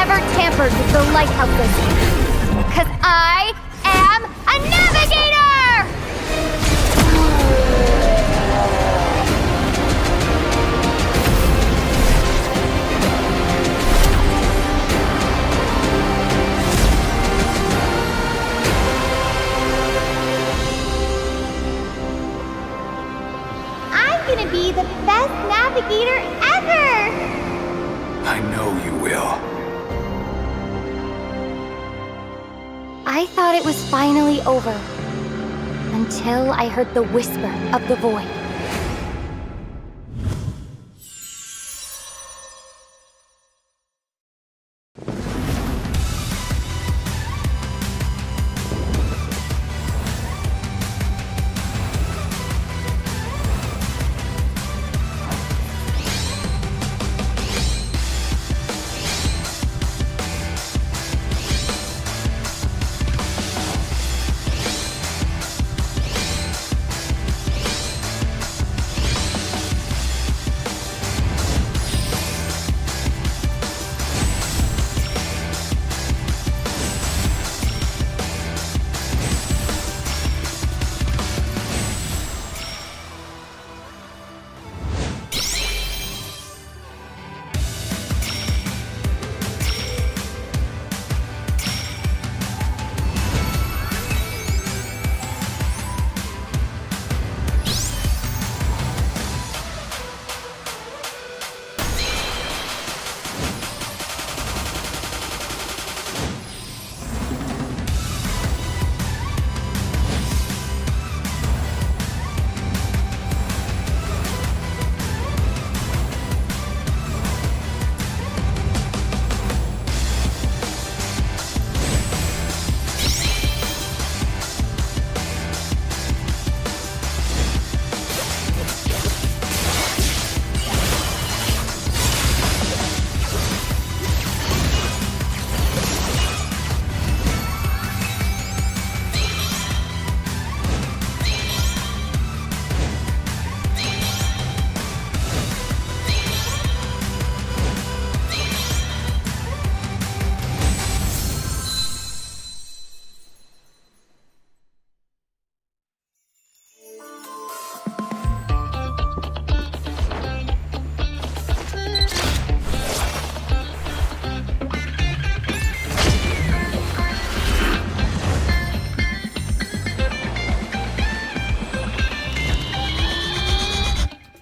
ever tampered with the lighthouse system. Because I am a navigator! I'm gonna be the best navigator ever! I know you will. I thought it was finally over, until I heard the whisper of the void.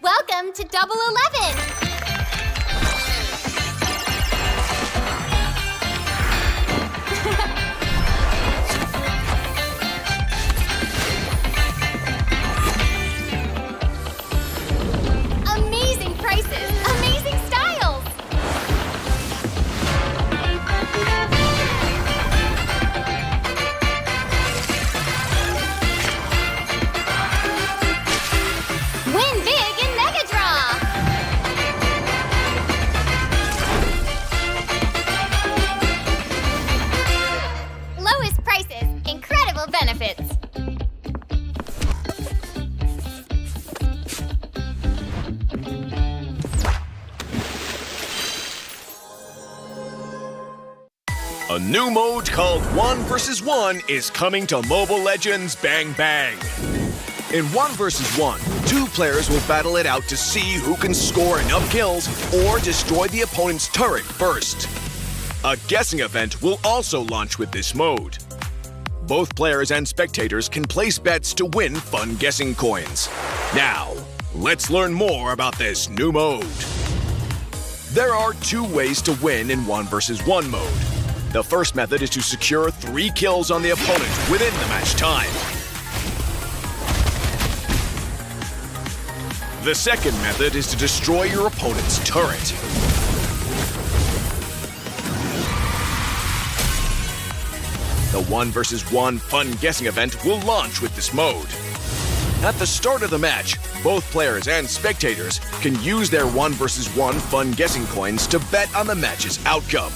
Welcome to Double 11! Amazing prices, amazing styles! Win big in Mega Draw! Lowest prices, incredible benefits. A new mode called 1 vs. 1 is coming to Mobile Legends Bang Bang. In 1 vs. 1, 2 players will battle it out to see who can score enough kills or destroy the opponent's turret first. A guessing event will also launch with this mode. Both players and spectators can place bets to win fun guessing coins. Now, let's learn more about this new mode. There are 2 ways to win in 1 vs. 1 mode. The first method is to secure 3 kills on the opponent within the match time. The second method is to destroy your opponent's turret. The 1 vs. 1 fun guessing event will launch with this mode. At the start of the match, both players and spectators can use their 1 vs. 1 fun guessing coins to bet on the match's outcome.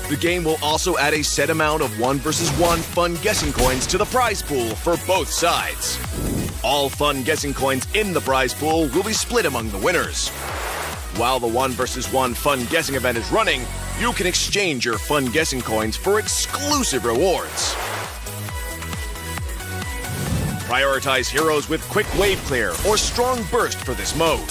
The game will also add a set amount of 1 vs. 1 fun guessing coins to the prize pool for both sides. All fun guessing coins in the prize pool will be split among the winners. While the 1 vs. 1 fun guessing event is running, You can exchange your fun guessing coins for exclusive rewards. Prioritize heroes with quick wave clear or strong burst for this mode.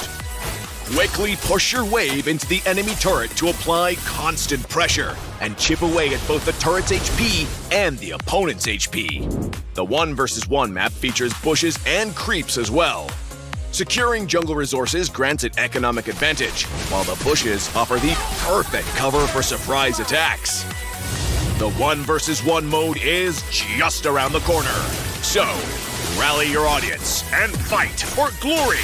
Quickly push your wave into the enemy turret to apply constant pressure and chip away at both the turret's HP and the opponent's HP. The 1 vs 1 map features bushes and creeps as well. Securing jungle resources grants an economic advantage, while the bushes offer the perfect cover for surprise attacks. The 1 vs 1 mode is just around the corner. So, rally your audience and fight for glory!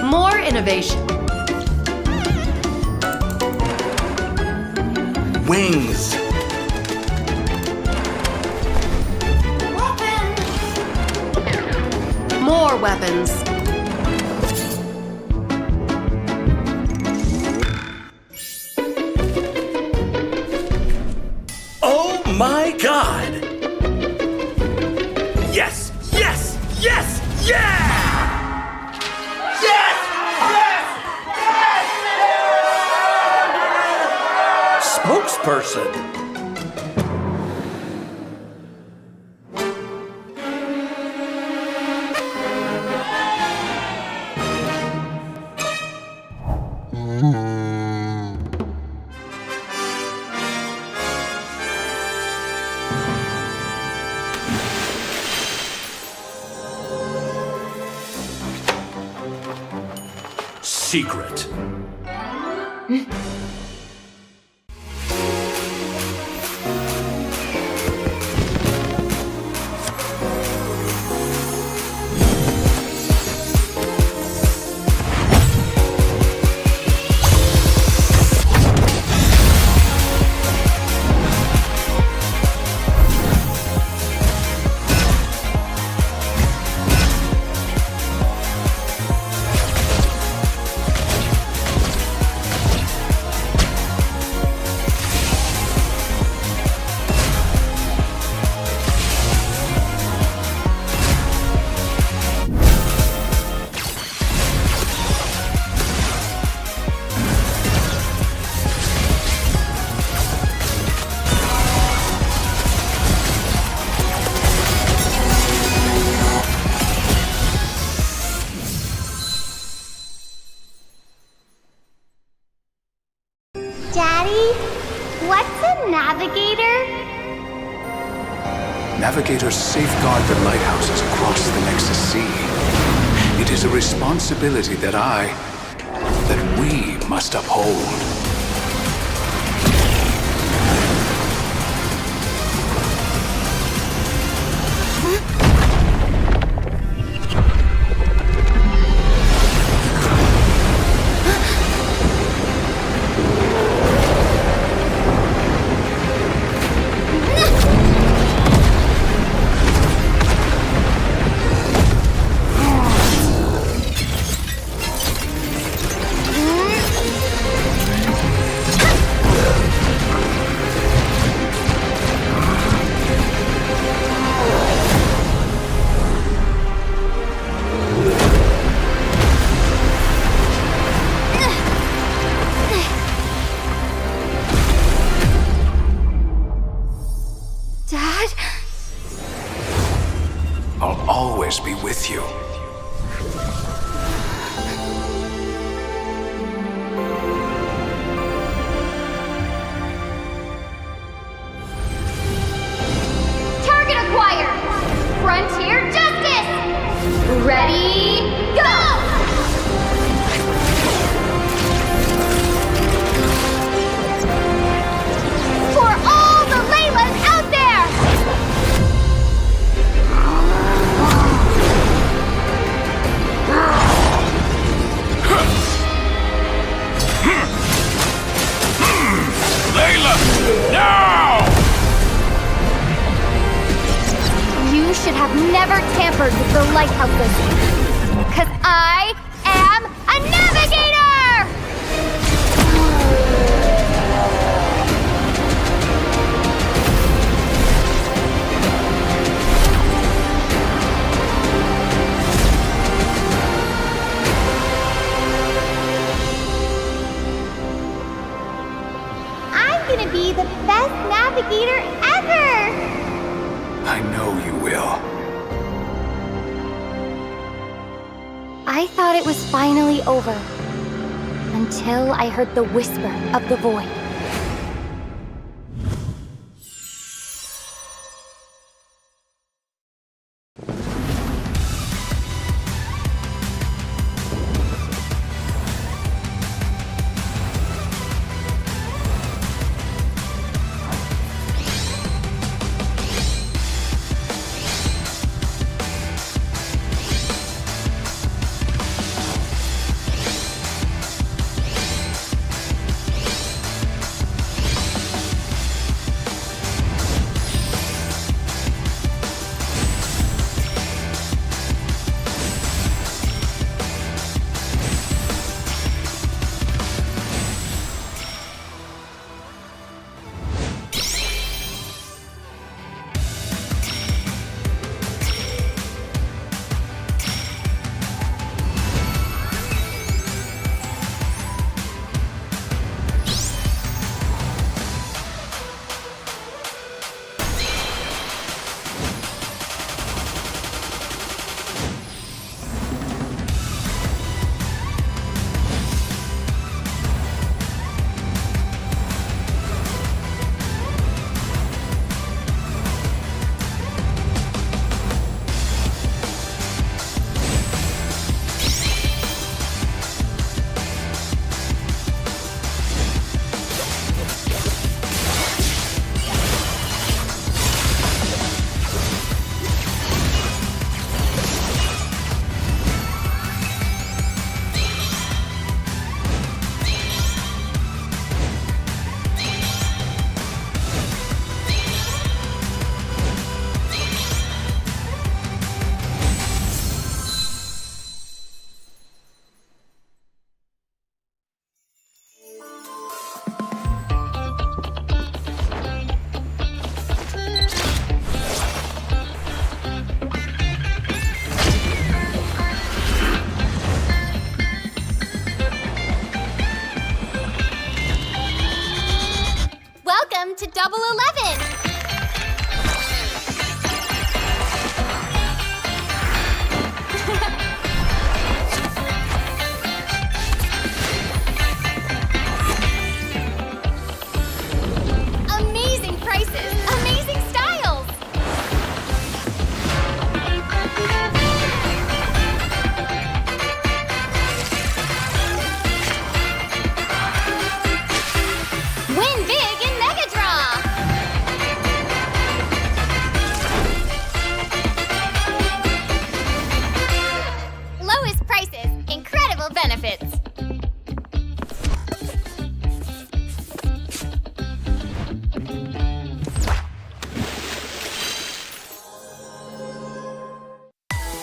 More innovation. Wings. More weapons. Oh my God! Yes! Yes! Yes! Yeah! Yes! Yes! Yes! person. Secret. Daddy, what's a navigator? Navigators safeguard the lighthouses across the Nexus Sea. It is a responsibility that we must uphold. Dad? I'll always be with you. Target acquired! Frontier Justice! Ready, go! For all the Laylas out there! Layla! Now! You should have never tampered with the lighthouses. 'Cause I am a navigator! I'm gonna be the best navigator ever! I know you will. I thought it was finally over. Until I heard the whisper of the void.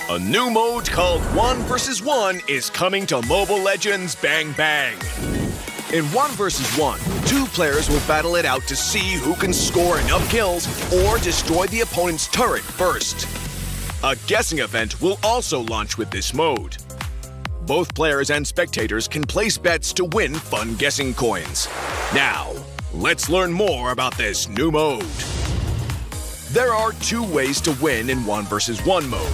A new mode called 1 vs. 1 is coming to Mobile Legends Bang Bang. In 1 vs. 1, 2 players will battle it out to see who can score enough kills or destroy the opponent's turret first. A guessing event will also launch with this mode. Both players and spectators can place bets to win fun guessing coins. Now, let's learn more about this new mode. There are 2 ways to win in 1 vs. 1 mode.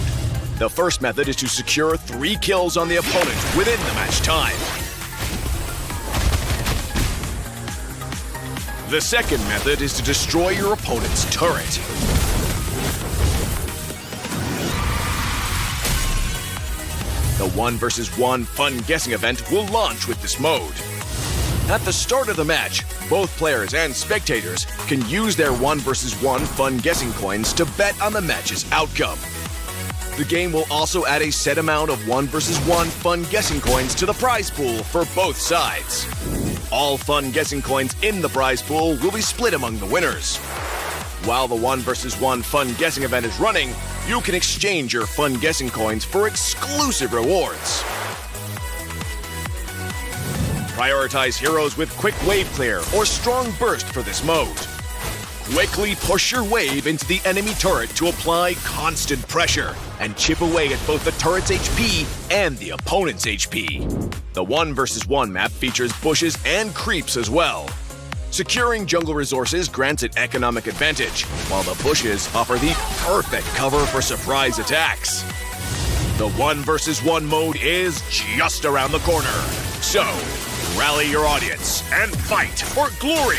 The first method is to secure 3 kills on the opponent within the match time. The second method is to destroy your opponent's turret. The 1 vs. 1 fun guessing event will launch with this mode. At the start of the match, both players and spectators can use their 1 vs. 1 fun guessing coins to bet on the match's outcome. The game will also add a set amount of 1 vs. 1 fun guessing coins to the prize pool for both sides. All fun guessing coins in the prize pool will be split among the winners. While the 1 vs. 1 fun guessing event is running, you can exchange your fun guessing coins for exclusive rewards. Prioritize heroes with quick wave clear or strong burst for this mode. Quickly push your wave into the enemy turret to apply constant pressure and chip away at both the turret's HP and the opponent's HP. The 1 vs. 1 map features bushes and creeps as well. Securing jungle resources grants an economic advantage, while the bushes offer the perfect cover for surprise attacks. The 1 vs. 1 mode is just around the corner. So, rally your audience and fight for glory!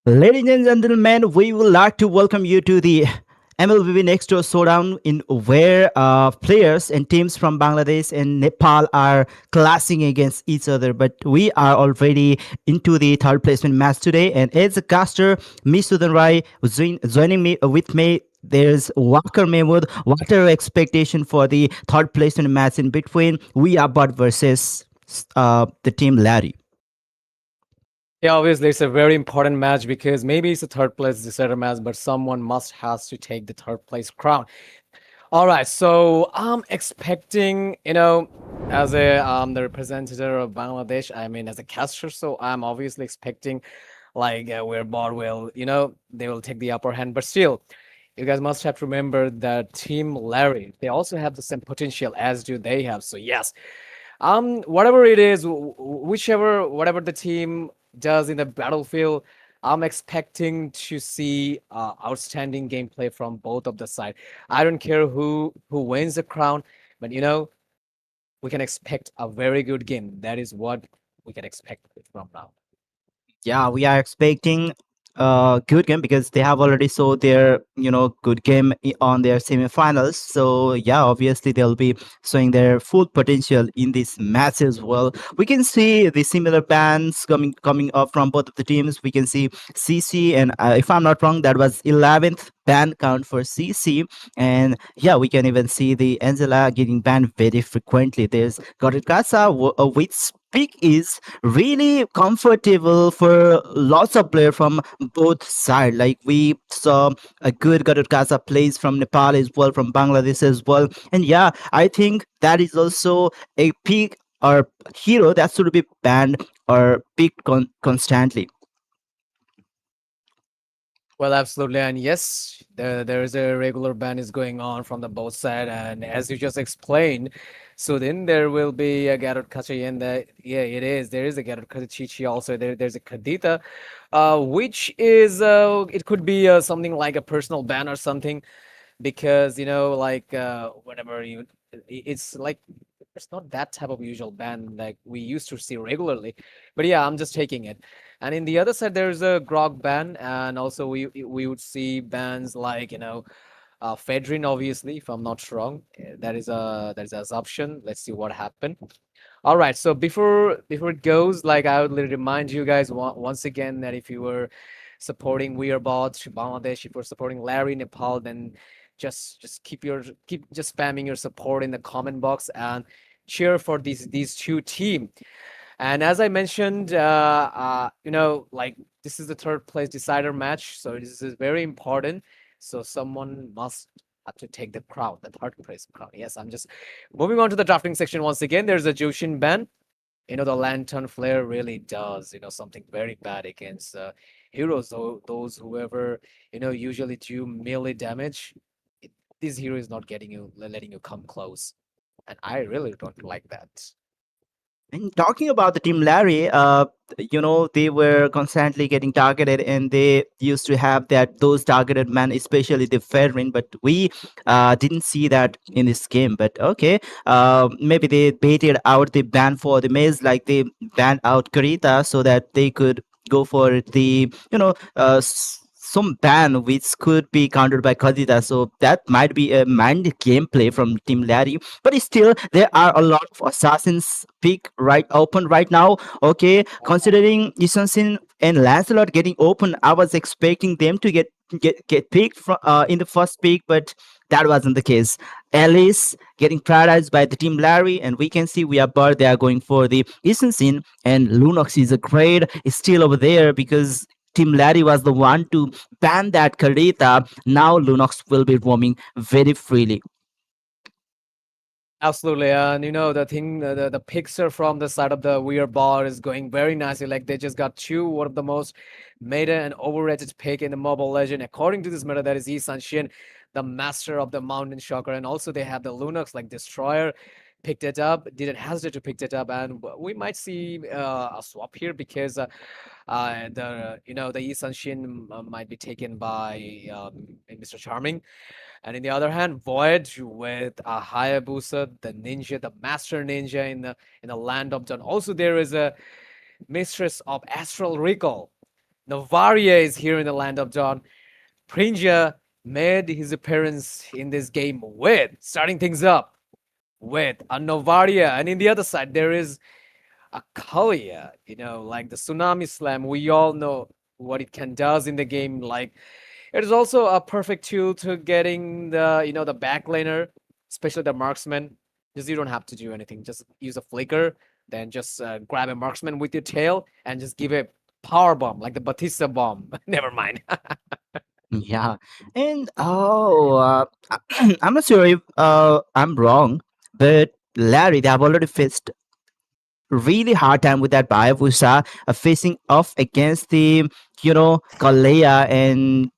Ladies and gentlemen, we would like to welcome you to the MLBB Next Door Showdown, in where players and teams from Bangladesh and Nepal are clashing against each other. But we are already into the third placement match today, and as a caster, Miss Sudan Rai was joining me with me There's Walker Mahmood. What are your expectation for the third place in the match in between We Are Bud versus the team Larry? Yeah, obviously it's a very important match because maybe it's a third place decider match, but someone must has to take the third place crown. All right, so I'm expecting, as a the representative of Bangladesh, I mean as a caster, so I'm obviously expecting like where Bor will, they will take the upper hand, but still, you guys must have to remember that Team Larry, they also have the same potential as do they have. So yes, whatever it is, whichever whatever the team does in the battlefield, I'm expecting to see outstanding gameplay from both of the side. I don't care who wins the crown, but we can expect a very good game. That is what we can expect from now. Yeah, we are expecting a good game because they have already saw their good game on their semifinals. So yeah, obviously they'll be showing their full potential in this match as well. We can see the similar bans coming up from both of the teams. We can see CC, and if I'm not wrong, that was 11th ban count for CC. And yeah, we can even see the Angela getting banned very frequently. There's Godikasa, which pick is really comfortable for lots of players from both sides. Like we saw a good Gatot Kaza plays from Nepal as well, from Bangladesh as well. And yeah, I think that is also a pick or hero that should be banned or picked constantly. Well, absolutely, and yes, there is a regular ban is going on from the both side, and as you just explained, so then there will be a Garrett Kachi, and yeah, it is. There is a Garrett Kachichi also. There's a Kadita, which is it could be something like a personal ban or something, because like whenever it's like it's not that type of usual ban like we used to see regularly, but yeah, I'm just taking it. And in the other side there's a grog ban, and also we would see bans like Fedrin, obviously, if I'm not wrong. That is an assumption. Let's see what happened. All right, so before it goes, like I would remind you guys once again that if you were supporting We Are Bot Bangladesh, if you're supporting Larry Nepal, then just keep just spamming your support in the comment box and cheer for these two team. And as I mentioned, like this is the third place decider match, so this is very important. So someone must have to take the crown, the third place crown. Yes, I'm just moving on to the drafting section once again. There's a Jushin ban. The lantern flare really does, something very bad against heroes. Those whoever, usually do melee damage. This hero is not letting you come close, and I really don't like that. And talking about the team Larry, they were constantly getting targeted, and they used to have those targeted men, especially the veteran. But we didn't see that in this game. But okay, maybe they baited out the ban for the maze, like they banned out Karita so that they could go for the some ban which could be countered by Khadija. So that might be a mind gameplay from Team Larry. But still, there are a lot of assassins pick right open right now. Okay, considering Isansin and Lancelot getting open, I was expecting them to get picked from in the first pick, but that wasn't the case. Alice getting prioritized by the team Larry, and we can see we are Bird. They are going for the Isansin, and Lunox is a grade is still over there because Team Larry was the one to ban that Karita. Now Lunox will be roaming very freely. Absolutely, and the thing, the picture from the side of the weird bar is going very nicely. Like they just got one of the most meta and overrated pick in the Mobile Legend, according to this meta. That is Yi Sanshin, the master of the Mountain Shocker, and also they have the Lunox like Destroyer. Picked it up, didn't hesitate to pick it up, and we might see a swap here because the Yi Sanshin might be taken by Mr. Charming. And in the other hand, Void with a Hayabusa, the ninja, the master ninja in the land of Dawn. Also, there is a mistress of astral recall. Novaria is here in the land of Dawn. Prinja made his appearance in this game with starting things up with a Novaria, and in the other side there is a Kalia. Like the Tsunami Slam. We all know what it can does in the game. Like It is also a perfect tool to getting the the back laner, especially the marksman. Just you don't have to do anything. Just use a flicker, then just grab a marksman with your tail and just give a power bomb like the Batista bomb. Never mind. Yeah, and I'm not sure if I'm wrong, but Larry, they have already faced really hard time with that Bayavusa, facing off against the Kalea and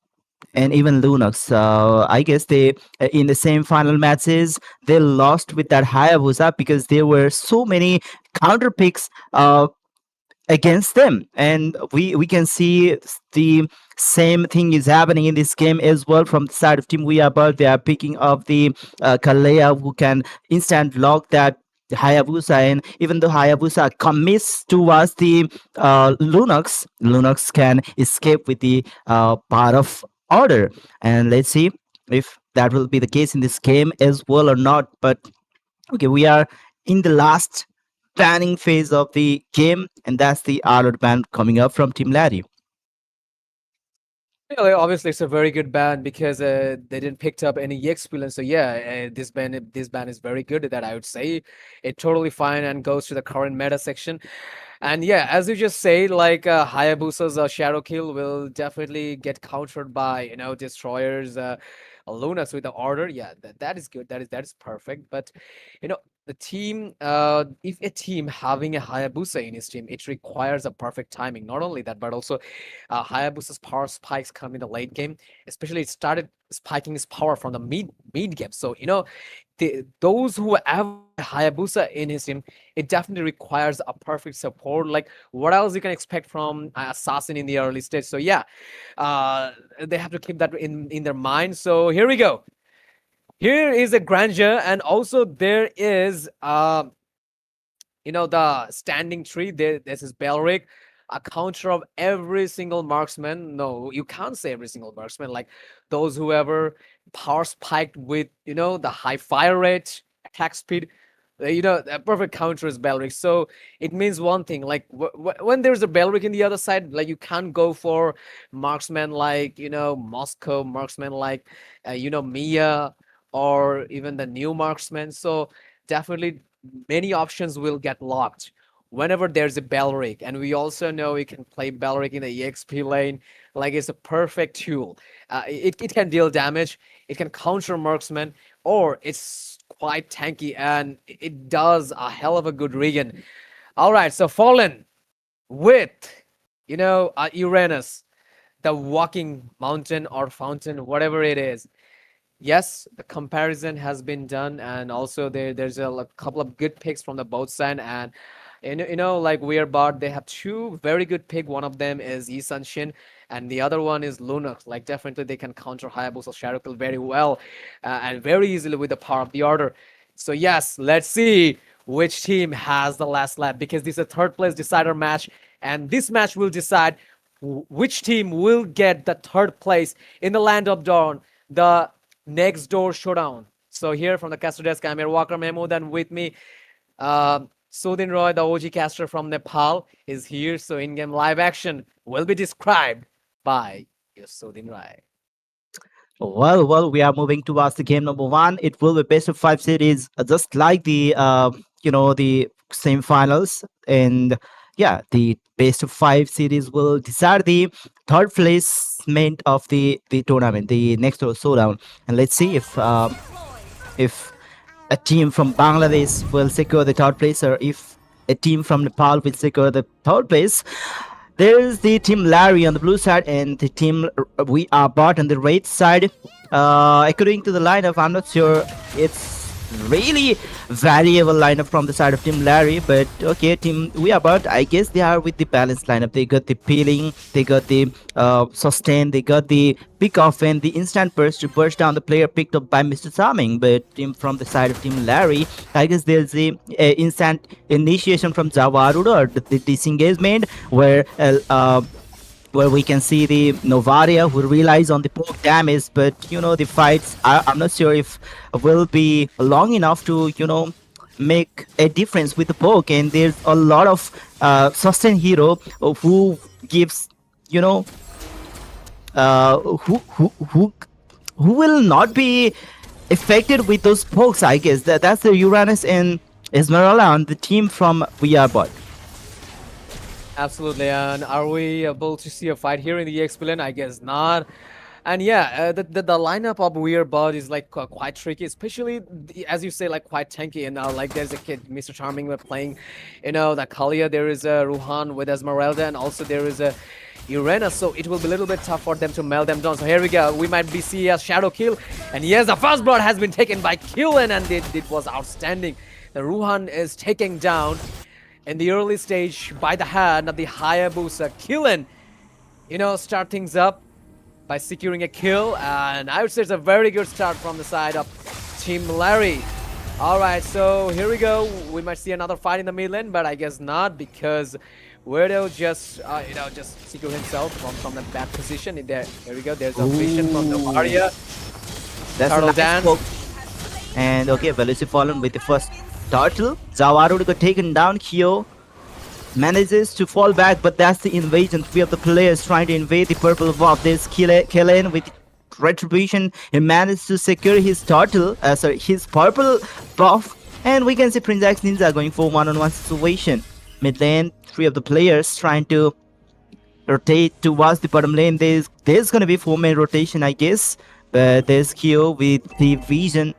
even Lunox. So I guess they in the same final matches they lost with that Hayabusa because there were so many counter picks against them, and we can see the same thing is happening in this game as well from the side of team we are, but they are picking up the Kalea who can instant lock that Hayabusa, and even though Hayabusa commits towards the Lunox can escape with the part of order, and let's see if that will be the case in this game as well or not. But okay, we are in the last banning phase of the game, and that's the Arlott ban coming up from Team Larry. Yeah, obviously, it's a very good ban because they didn't picked up any EXP lane. So yeah, this ban is very good. That I would say, it totally fine and goes to the current meta section. And yeah, as you just say, like Hayabusa's shadow kill will definitely get countered by destroyers, Lunas with the order. Yeah, that is good. That is perfect. But you know the team, if a team having a Hayabusa in his team, it requires a perfect timing. Not only that, but also Hayabusa's power spikes come in the late game. Especially it started spiking his power from the mid game. So those who have Hayabusa in his team, it definitely requires a perfect support. Like what else you can expect from Assassin in the early stage? So yeah, they have to keep that in their mind. So here we go. Here is a grandeur, and also there is the standing tree. This is Belric, a counter of every single marksman. No, you can't say every single marksman. Like those whoever power spiked with the high fire rate, attack speed. A perfect counter is Belric. So it means one thing. Like when there's a Belric in the other side, like you can't go for marksman like Moscow, marksman like Mia, or even the new marksman. So definitely many options will get locked whenever there's a Belric. And we also know we can play Belric in the EXP lane. Like it's a perfect tool. It can deal damage, it can counter marksman, or it's quite tanky and it does a hell of a good regen. All right, so Fallen with Uranus, the walking mountain or fountain, whatever it is. Yes, the comparison has been done, and also there's a couple of good picks from the both side. And like Wearbot, they have two very good pick. One of them is Yi Shin, and the other one is Lunox. Like definitely they can counter Hayabusa Shadow Kill very well and very easily with the power of the order. So yes, let's see which team has the last lap, because this is a third place decider match, and this match will decide which team will get the third place in the Land of Dawn, the next door showdown. So here from the caster desk, I'm here, Walker Mahmood, and with me, Sudin Roy, the OG caster from Nepal, is here. So in-game live action will be described by Sudin Roy. Well, we are moving towards the game number one. It will be best of five series, just like the the semi-finals, and yeah, the best of five series will decide the third placement of the tournament, the next door showdown, and let's see if a team from Bangladesh will secure the third place, or if a team from Nepal will secure the third place. There's the team Larry on the blue side and the team We Are Bot on the red side. According to the lineup, I'm not sure it's really variable lineup from the side of team Larry, but okay, team We Are Bot, I guess they are with the balanced lineup. They got the peeling, they got the sustain, they got the pick off and the instant burst to burst down the player picked up by Mr. Charming. But team from the side of team Larry, I guess there's the instant initiation from Javaruda, or the disengagement where we can see the Novaria who relies on the poke damage, but the fights, I'm not sure if will be long enough to make a difference with the poke. And there's a lot of sustain hero who gives who will not be affected with those pokes. I guess that's the Uranus and Esmeralda on the team from VR Bot. Absolutely. And are we able to see a fight here in the EXP lane? I guess not. And yeah, the lineup of Weird Bud is like quite tricky, especially as you say, like quite tanky. And like there's a kid, Mr. Charming, with playing, the Kalia. There is a Ruhan with Esmeralda, and also there is a Irena. So it will be a little bit tough for them to melt them down. So here we go. We might be seeing a shadow kill, and yes, the first blood has been taken by Killen, and it was outstanding. The Ruhan is taken down in the early stage by the hand of the Hayabusa. Killen, start things up by securing a kill, and I would say it's a very good start from the side of Team Larry. Alright, so here we go. We might see another fight in the mid lane, but I guess not, because Weirdo just secured himself from the bad position. Here we go. There's a vision from the Varia. That's Turtle a nice dance. poke. And okay, Veloci fallen with the first turtle. Zawaru got taken down. Kyo manages to fall back, but that's the invasion. Three of the players trying to invade the purple buff. There's Kellen with retribution. He managed to secure his turtle, his purple buff, and we can see Prince X Ninja going for one-on-one situation. Mid lane, three of the players trying to rotate towards the bottom lane. There's gonna be 4-man rotation, I guess. But there's Kyo with the vision.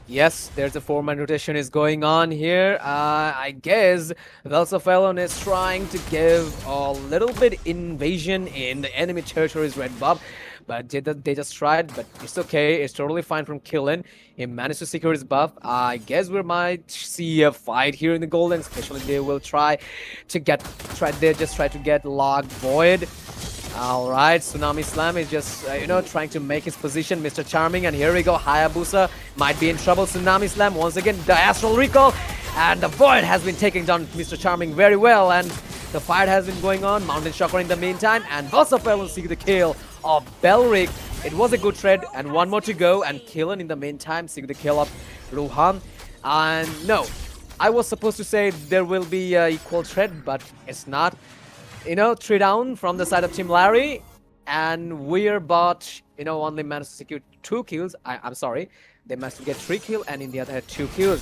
Yes, there's a 4-man rotation is going on here. I guess Velsofelon is trying to give a little bit invasion in the enemy territory's red buff, but they just tried, but it's okay. It's totally fine from Killen. He managed to secure his buff. I guess we might see a fight here in the golden, especially they will try to get Log Void. Alright, Tsunami Slam is just, trying to make his position, Mr. Charming, and here we go, Hayabusa might be in trouble. Tsunami Slam, once again, the Astral Recall, and the Void has been taking down Mr. Charming very well, and the fight has been going on. Mountain Shocker in the meantime, and Bossafel will see the kill of Belric. It was a good trade, and one more to go, and Killen in the meantime see the kill of Ruhan. And no, I was supposed to say there will be equal trade, but it's not. 3 down from the side of Team Larry, and We're Bot, only managed to secure 2 kills. I'm sorry, they managed to get 3 kills, and in the other had 2 kills.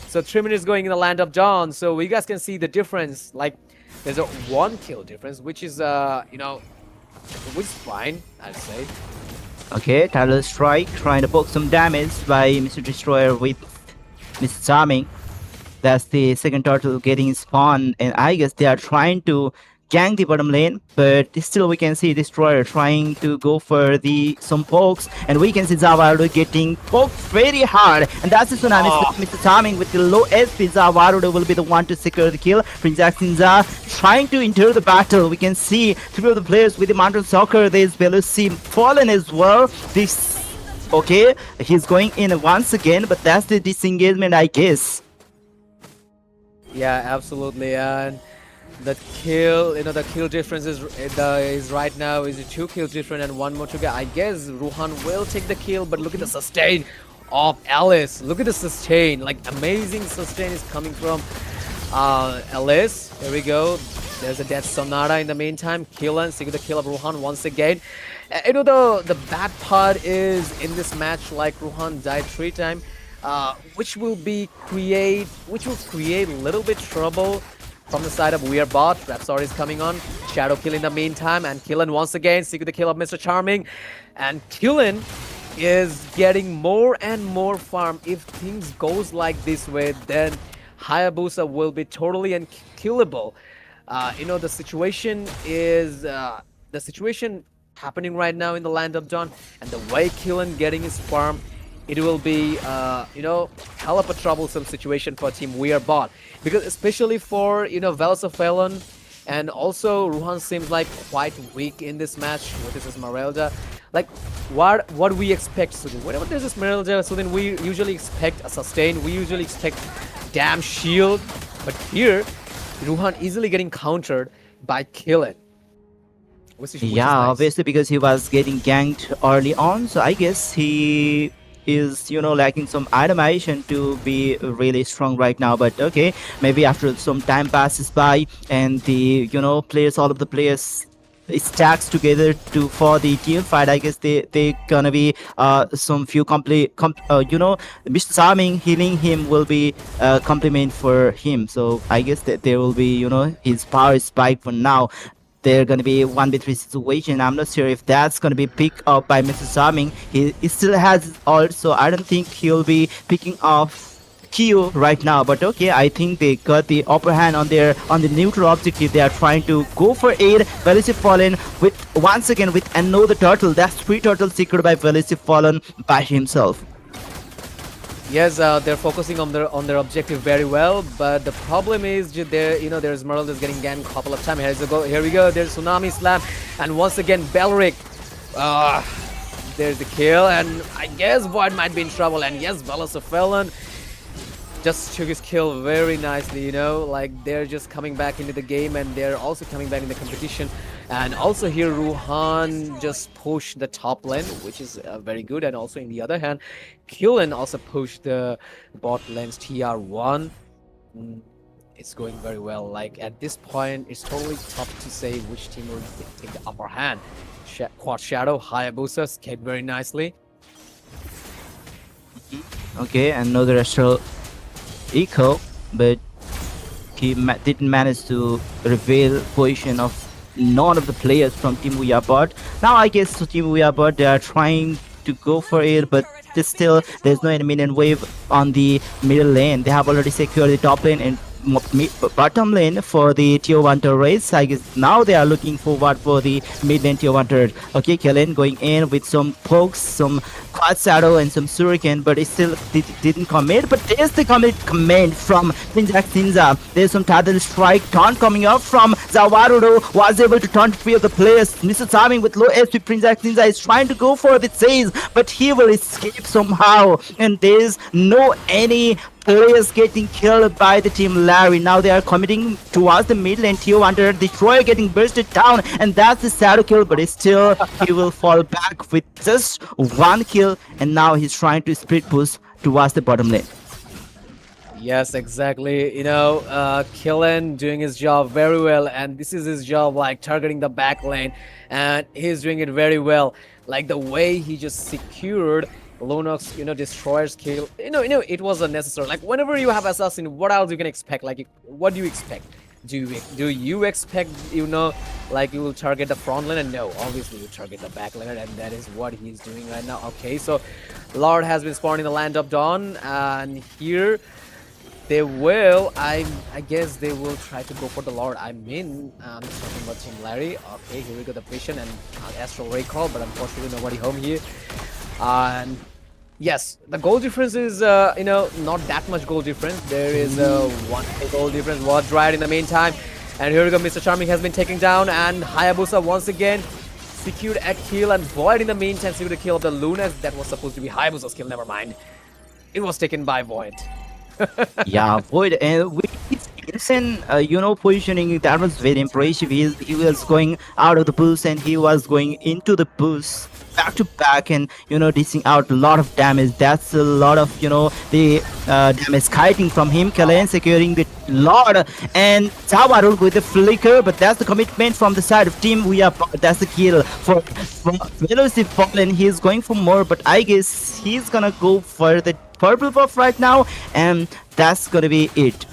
So 3 minutes going in the Land of Dawn. So you guys can see the difference. Like there's a 1 kill difference, which is which is fine, I'd say. Okay, Tyler Strike trying to poke some damage by Mr. Destroyer with Mr. Charming. That's the second turtle getting spawned, and I guess they are trying to gang the bottom lane, but still we can see Destroyer trying to go for some pokes, and we can see Zavaru getting poked very hard, and that's the Tsunami Slam. Mr. Charming with the low SP. Zavaru will be the one to secure the kill. Prince Axinza trying to enter the battle. We can see 3 of the players with the Mountain Soccer. There's Veloci fallen as well. Okay, he's going in once again, but that's the disengagement, I guess. Yeah, absolutely. And the kill, the kill difference is right now is a 2 kill difference and 1 more to go. I guess Ruhan will take the kill, but look at the sustain of Alice. Look at the sustain, like amazing sustain is coming from Alice. Here we go. There's a Death Sonata in the meantime. Killen, see the kill of Ruhan once again. The bad part is in this match, like Ruhan died 3 times, which will create a little bit trouble from the side of Weird Bot. Rhapsody is coming on. Shadow kill in the meantime, and Killen once again seeking the kill of Mr. Charming. And Killen is getting more and more farm. If things goes like this way, then Hayabusa will be totally unkillable. The situation is the situation happening right now in the Land of Dawn, and the way Killen getting his farm, it will be, hell of a troublesome situation for Team Weird Bot. Because especially for, Velsofelon, and also Ruhan seems like quite weak in this match with this Esmeralda. Like, what we expect, so whenever there's Esmeralda, so then we usually expect a sustain, we usually expect damn shield. But here, Ruhan easily getting countered by Killen. Which is nice. Obviously because he was getting ganked early on, so I guess he is lacking some itemization to be really strong right now. But okay, maybe after some time passes by and the all of the players stacks together to for the team fight. I guess they gonna be some few Mr. Charming healing him will be compliment for him. So I guess that there will be his power spike for now. They're going to be 1v3 situation. I'm not sure if that's going to be picked up by Mr. Charming. He still has his ult, so I don't think he'll be picking off Q right now. But okay, I think they got the upper hand on the neutral objective. They are trying to go for it. Veloci Fallen with once again with another turtle. That's 3 turtles secured by Veloci Fallen by himself. Yes, they're focusing on their objective very well, but the problem is there. There's Merle is getting ganked a couple of times. Here we go. There's Tsunami Slam, and once again Belric. There's the kill, and I guess Void might be in trouble. And yes, Veloci just took his kill very nicely, like they're just coming back into the game, and they're also coming back in the competition. And also here Ruhan just pushed the top lane, which is very good. And also in the other hand, Killen also pushed the bot lane's TR1. It's going very well. Like at this point, it's totally tough to say which team will take the upper hand. Quad Shadow, Hayabusa escaped very nicely. Okay, another astral echo, but he didn't manage to reveal position of none of the players from Team Uyabot. Now I guess Team Uyabot, they are trying to go for it, but still there's no enemy and wave on the middle lane. They have already secured the top lane and bottom lane for the tier 1 turrets. I guess now they are looking forward for the mid lane tier 1 turret. Okay, Kellen going in with some pokes, some quad shadow and some shuriken, but it still didn't commit. But there's the command from Prinjack Sinza. There's some Tadal strike taunt coming up from Zawarudo, was able to taunt 3 of the players. Mr. Charming with low SP, Prinjack Sinza is trying to go for the chase, but he will escape somehow, and there's no any players getting killed by the team Larry. Now they are committing towards the mid lane tier 1 turret. Destroyer getting bursted down, and that's the shadow kill, but still he will fall back with just 1 kill, and now he's trying to split push towards the bottom lane. Yes, exactly. Killen doing his job very well, and this is his job, like targeting the back lane, and he's doing it very well. Like the way he just secured Lunox, Destroyer's kill. It was unnecessary. Like whenever you have assassin, what else you can expect? Like what do you expect? Do you expect like you will target the front lane? And no, obviously you target the back lane, and that is what he's doing right now. Okay, so Lord has been spawned in the land of Dawn, and here they will, I guess they will try to go for the Lord. I'm talking about Team Larry. Okay, here we go, the Vision and Astral Recall, but unfortunately nobody home here. And yes, the goal difference is, not that much goal difference. There is a 1 goal difference. Was right in the meantime. And here we go, Mr. Charming has been taken down, and Hayabusa once again secured a kill, and Void in the meantime secured a kill of the Lunas. That was supposed to be Hayabusa's kill, never mind. It was taken by Void. Yeah, Void, and with his insane, positioning, that was very impressive. He was going out of the boost, and he was going into the boost back to back, and dishing out a lot of damage. That's a lot of the damage kiting from him. Kellen securing the Lord, and Zawarul with the flicker, but that's the commitment from the side of team. That's the kill for Veloci Fallen. He's going for more, but I guess he's gonna go for the purple buff right now, and that's gonna be it.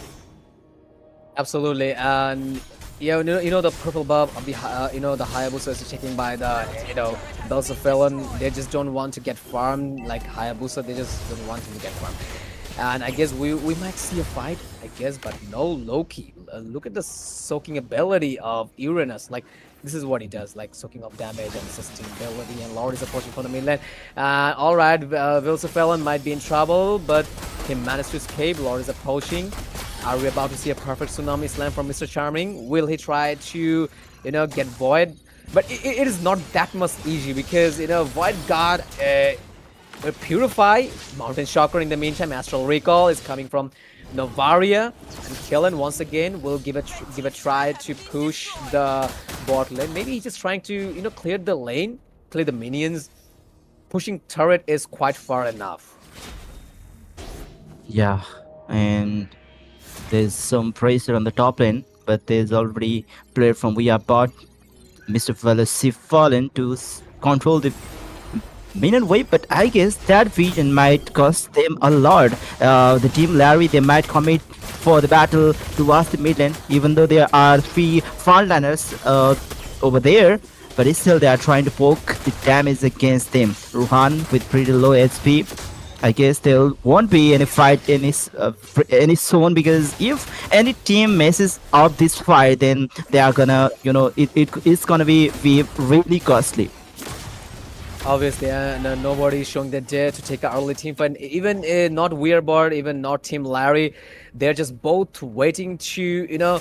Absolutely. And the purple buff of the the Hayabusa is taken by the Bells of Felon. They just don't want to get farmed like Hayabusa. They just don't want him to get farmed. And I guess we might see a fight, I guess, but no Loki. Look at the soaking ability of Uranus. Like this is what he does, like soaking up damage and sustainability. And Lord is approaching from the mainland. All right, Felon might be in trouble, but he managed to escape. Lord is approaching. Are we about to see a perfect tsunami slam from Mr. Charming? Will he try to, get Void? But it is not that much easy because, Void got a Purify, Mountain Shocker in the meantime. Astral Recall is coming from Novaria, and Killen once again will give a try to push the bot lane. Maybe he's just trying to, clear the lane, clear the minions. Pushing turret is quite far enough. Yeah, and there's some pressure on the top lane, but there's already player from We Are Bot Mr. Veloci fallen to control the minion wave, but I guess that vision might cost them a lot. The team Larry, they might commit for the battle towards the mid lane, even though there are three frontliners over there. But still, they are trying to poke the damage against them. Ruhan with pretty low HP. I guess there won't be any fight in any zone, because if any team messes up this fight, then they are gonna, it's gonna be really costly. Obviously, nobody is showing the dare to take an early team fight. Even not Weirboard, even not Team Larry, they're just both waiting to,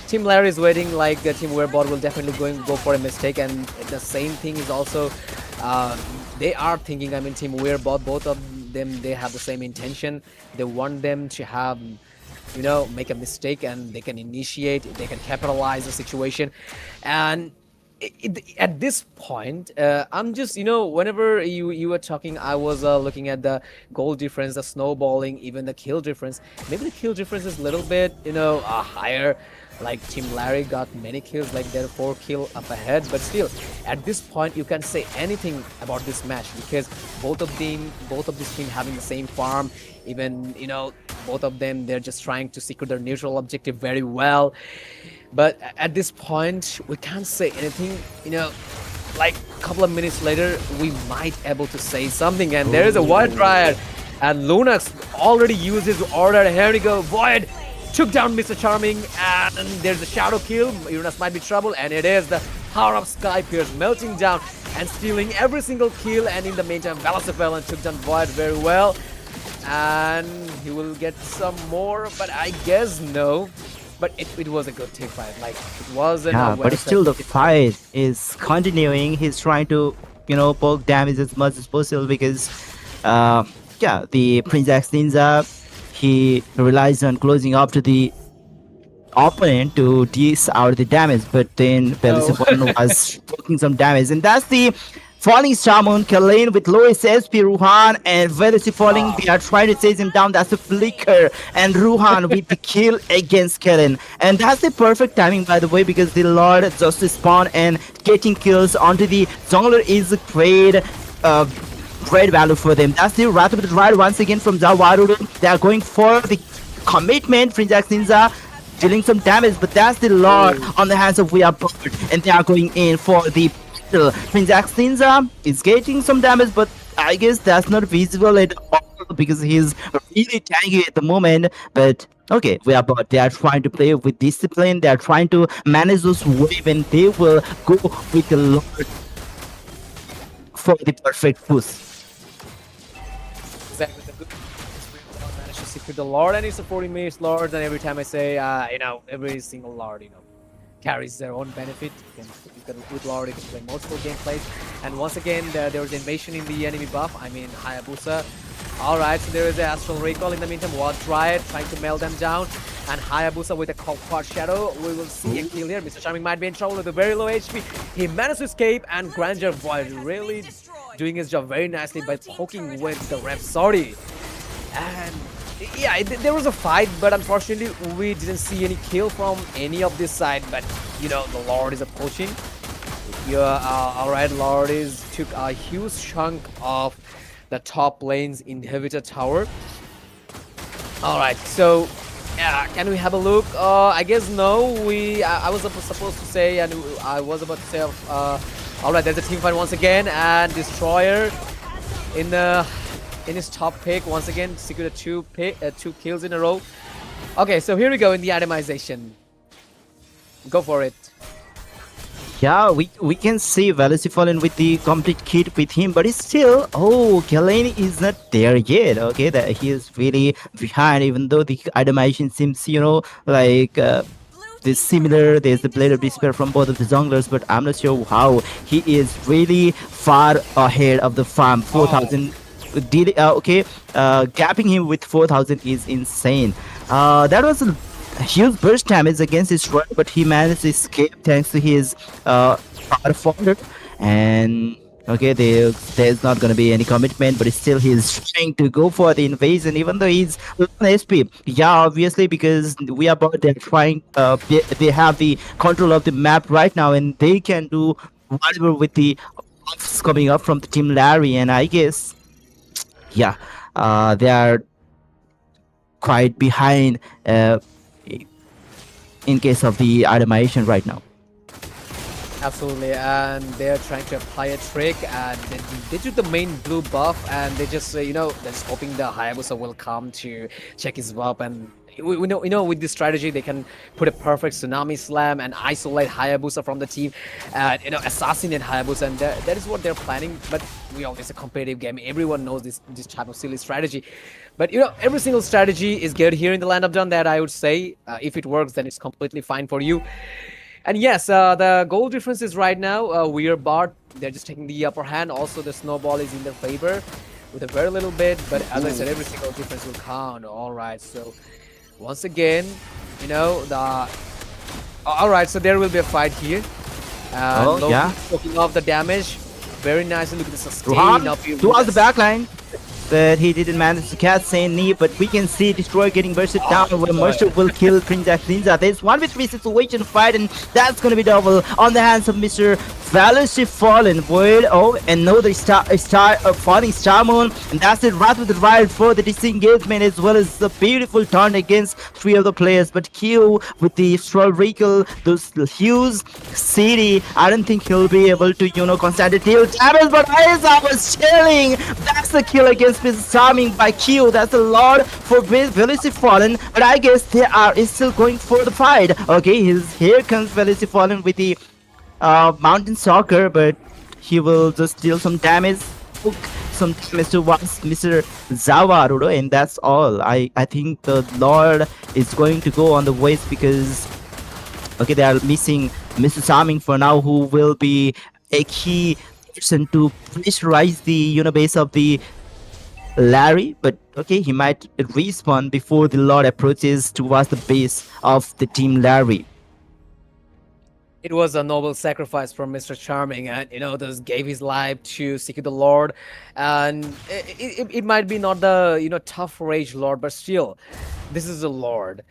Team Larry is waiting like the Team Weirboard will definitely go for a mistake, and the same thing is also they are thinking. I mean, Team Weirboard, both of them, they have the same intention. They want them to have, make a mistake, and they can initiate, they can capitalize the situation, and at this point, I'm just, whenever you were talking, I was looking at the goal difference, the snowballing, even the kill difference. Maybe the kill difference is a little bit, higher. Like Team Larry got many kills, like they're 4 kill up ahead. But still, at this point, you can't say anything about this match, because both of this team having the same farm. Even, both of them, they're just trying to secure their neutral objective very well. But at this point, we can't say anything, like a couple of minutes later, we might able to say something. And there is a Void Riot, and Lunax already used his order. Here we go, Void took down Mr. Charming, and there's a shadow kill. Uranus might be trouble, and it is the power of Sky Pierce melting down and stealing every single kill. And in the meantime, Velocipelon took down Void very well, and he will get some more, but I guess no. But it was a good team fight. Like, it wasn't. Yeah, but still the fight is continuing. He's trying to, poke damage as much as possible, because, the Prince X Ninja, he relies on closing up to the opponent to dish out the damage. But then Belisipon was poking some damage, and that's the falling Shaman, Kalen with lowest SP, Ruhan and Veloci falling. They are trying to chase him down. That's a flicker, and Ruhan with the kill against Kalen. And that's the perfect timing, by the way, because the Lord just spawned, and getting kills onto the jungler is a great value for them. That's the Wrath of the Ride once again from Zawaru. They are going for the commitment. Prince Ninja dealing some damage, but that's the Lord on the hands of Weirboard, and they are going in for the battle. Prince Ninja is getting some damage, but I guess that's not visible at all, because he's really tanky at the moment. But okay, Weirboard, they are trying to play with discipline. They are trying to manage those waves, and they will go with the Lord for the perfect push. Exactly. The good managed to secure the Lord, and he's supporting me, Lord. And every time I say, every single Lord, carries their own benefit. You can with Lord, you can play multiple gameplays. And once again, there was invasion in the enemy buff. I mean, Hayabusa. All right, so there is the Astral Recall in the meantime. Wild Riot trying to melt them down, and Hayabusa with a Quad Shadow. We will see a kill here. Mr. Charming might be in trouble with a very low HP. He managed to escape, and Granger Void really doing his job very nicely by poking with the Rhapsody. And yeah, there was a fight, but unfortunately we didn't see any kill from any of this side. But the Lord is approaching. All right, Lord took a huge chunk of the top lane's inhibitor tower. All right, so can we have a look? I guess no. I was supposed to say, and I was about to say. All right, there's a team fight once again, and Destroyer in his top pick once again secured two kills in a row. Okay, so here we go in the itemization. Go for it. Yeah, we can see Veloci with the complete kit with him, but it's still, Kalen is not there yet. Okay, that he is really behind, even though the itemization seems, like this similar. There's the Blade of Despair from both of the junglers, but I'm not sure how. He is really far ahead of the farm. 4,000. Gapping him with 4,000 is insane. That was a huge burst damage against his Destroyer, but he managed to escape thanks to his power forward. And Okay, there's not going to be any commitment, but still he's trying to go for the invasion, even though he's low on SP. Yeah, obviously, because we are about they're trying, they have the control of the map right now, and they can do whatever with the buffs coming up from the team Larry. And I guess, yeah, they are quite behind in case of the itemization right now. Absolutely, and they're trying to apply a trick, and they do the main blue buff, and they just they're just hoping the Hayabusa will come to check his buff, and we know with this strategy they can put a perfect tsunami slam and isolate Hayabusa from the team, and assassinate Hayabusa, and that is what they're planning. But we all, it's a competitive game. Everyone knows this type of silly strategy. But every single strategy is good here in the land of Dawn. That I would say, if it works, then it's completely fine for you. And yes, the goal difference is right now, we are bot. They're just taking the upper hand. Also, the snowball is in their favor with a very little bit. But as I said, every single difference will count. All right, so once again, all right, so there will be a fight here. Oh, yeah. Soaking off the damage. Very nicely. Look at the sustain Rohan up here. towards the back line, but he didn't manage to catch Saint Knee. But we can see Destroyer getting bursted down, where Mercer will kill Prince Ninja. There's 1v3 situation fight, and that's going to be double on the hands of Mr. Valiantly Fallen. Void, and no, the falling Star Moon, and that's it. Wrath with the Riot for the disengagement, as well as the beautiful turn against 3 of the players. But Q with the Stroll Recall, those hues, CD, I don't think he'll be able to, constantly deal damage, but Aiza was chilling. That's the kill against Mr. Charming by Q. That's a lot for Valiantly Fallen, but I guess they are still going for the fight. Okay, here comes Valiantly Fallen with the Mountain Stalker, but he will just deal some damage, hook some damage to Mr. Zawarudo, and that's all. I think the Lord is going to go on the waste, because okay, they are missing Mr. Charming for now, who will be a key person to pressurize the base of the Larry. But okay, he might respawn before the Lord approaches towards the base of the team Larry. It was a noble sacrifice from Mr. Charming, and just gave his life to secure the Lord. And it might be not the tough rage Lord, but still, this is the Lord.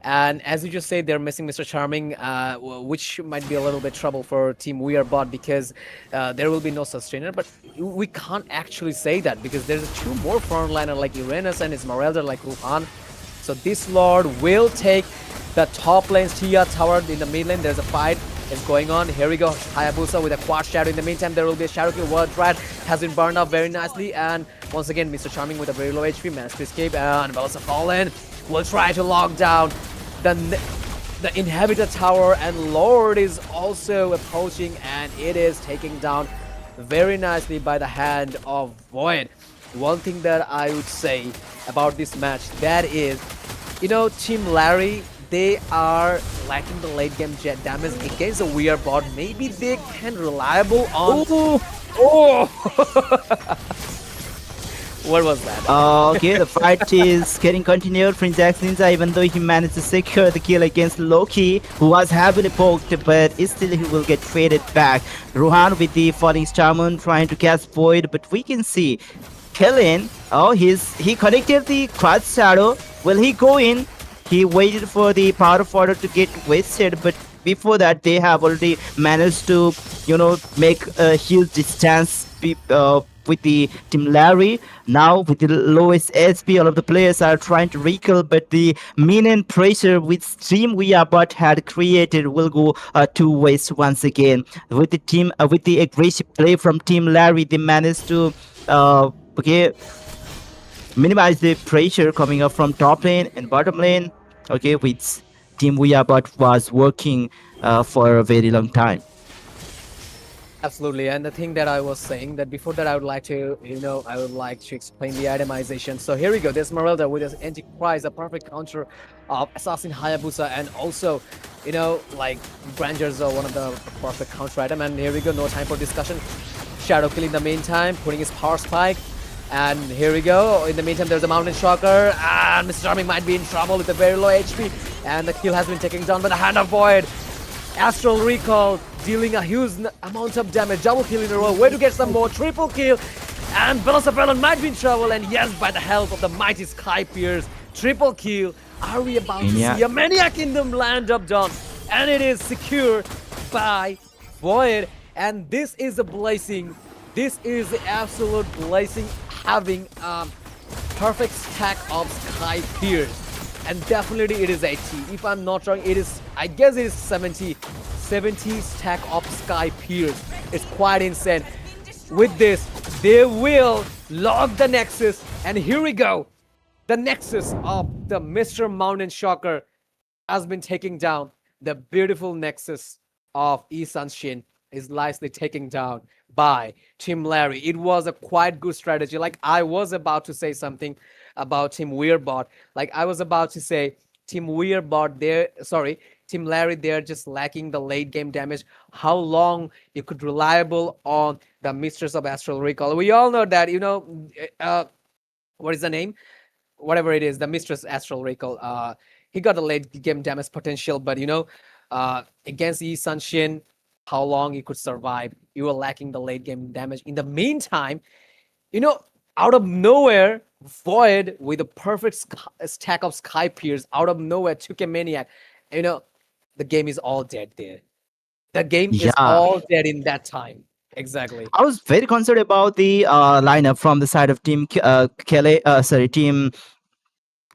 And as you just said, they're missing Mr. Charming, which might be a little bit trouble for Team We Are Bot, because there will be no sustainer. But we can't actually say that, because there's 2 more frontliner like Uranus and Esmeralda like Ruhan. So this Lord will take the top lane's Tia tower. In the mid lane, there's a fight is going on. Here we go. Hayabusa with a quad shadow. In the meantime, there will be a shadow kill. World Rat has been burned up very nicely. And once again, Mr. Charming with a very low HP managed to escape. And Velosa Fallen will try to lock down the Inhabitor tower. And Lord is also approaching, and it is taken down very nicely by the hand of Void. One thing that I would say about this match, that is, Team Larry, they are lacking the late game jet damage against a weird bot. Maybe they can reliable on. Oh! What was that? Okay, the fight is getting continued. Prince Ninja, even though he managed to secure the kill against Loki, who was heavily poked, but still he will get traded back. Ruhan with the falling Starmoon trying to cast Void, but we can see Kellen. He connected the quad shadow. Will he go in? He waited for the power forward to get wasted, but before that they have already managed to make a huge distance with the team Larry. Now with the lowest SP, all of the players are trying to recall, but the minion pressure which Team We Are Bot had created will go to waste once again. With the team with the aggressive play from team Larry, they managed to minimize the pressure coming up from top lane and bottom lane. Okay, which Team We Are Bot was working for a very long time. Absolutely, and the thing that I was saying, that before that I would like to, explain the itemization. So here we go, there's Esmeralda with his Antichrist, a perfect counter of Assassin Hayabusa, and also, Grandeurs are one of the perfect counter item. And here we go, no time for discussion. Shadow Kill in the meantime, putting his power spike. And here we go. In the meantime, there's a Mountain Shocker, and Mr. Charming might be in trouble with a very low HP. And the kill has been taken down by the Hand of Void. Astral Recall dealing a huge amount of damage. Double kill in a row. Way to get some more. Triple kill. And Velocipelon might be in trouble. And yes, by the help of the mighty Sky Pierce, triple kill. Are we about to see a Maniac in the land of Dawn? And it is secured by Void. And this is a blessing. This is the absolute blessing, having a perfect stack of Sky Pierce. And definitely it is 80. If I'm not wrong, it is, I guess it is 70 stack of Sky Pierce. It's quite insane. With this, they will log the Nexus. And here we go. The Nexus of the Mr. Mountain Shocker has been taken down. The beautiful Nexus of Isanshin is nicely taken down by Team Larry. It was a quite good strategy. Like, I was about to say something about Team Weirdbot. Like, I was about to say Team Weirdbot Team Larry, they're just lacking the late game damage. How long you could reliable on the Mistress of Astral Recall? We all know that, what is the name? Whatever it is, the Mistress Astral Recall. He got a late game damage potential, but against Yi Sunshin, how long you could survive? You were lacking the late game damage. In the meantime, out of nowhere, Void with a perfect stack of Sky Pierce out of nowhere took a Maniac. The game is all dead there. The game is all dead in that time. Exactly. I was very concerned about the lineup from the side of Team Team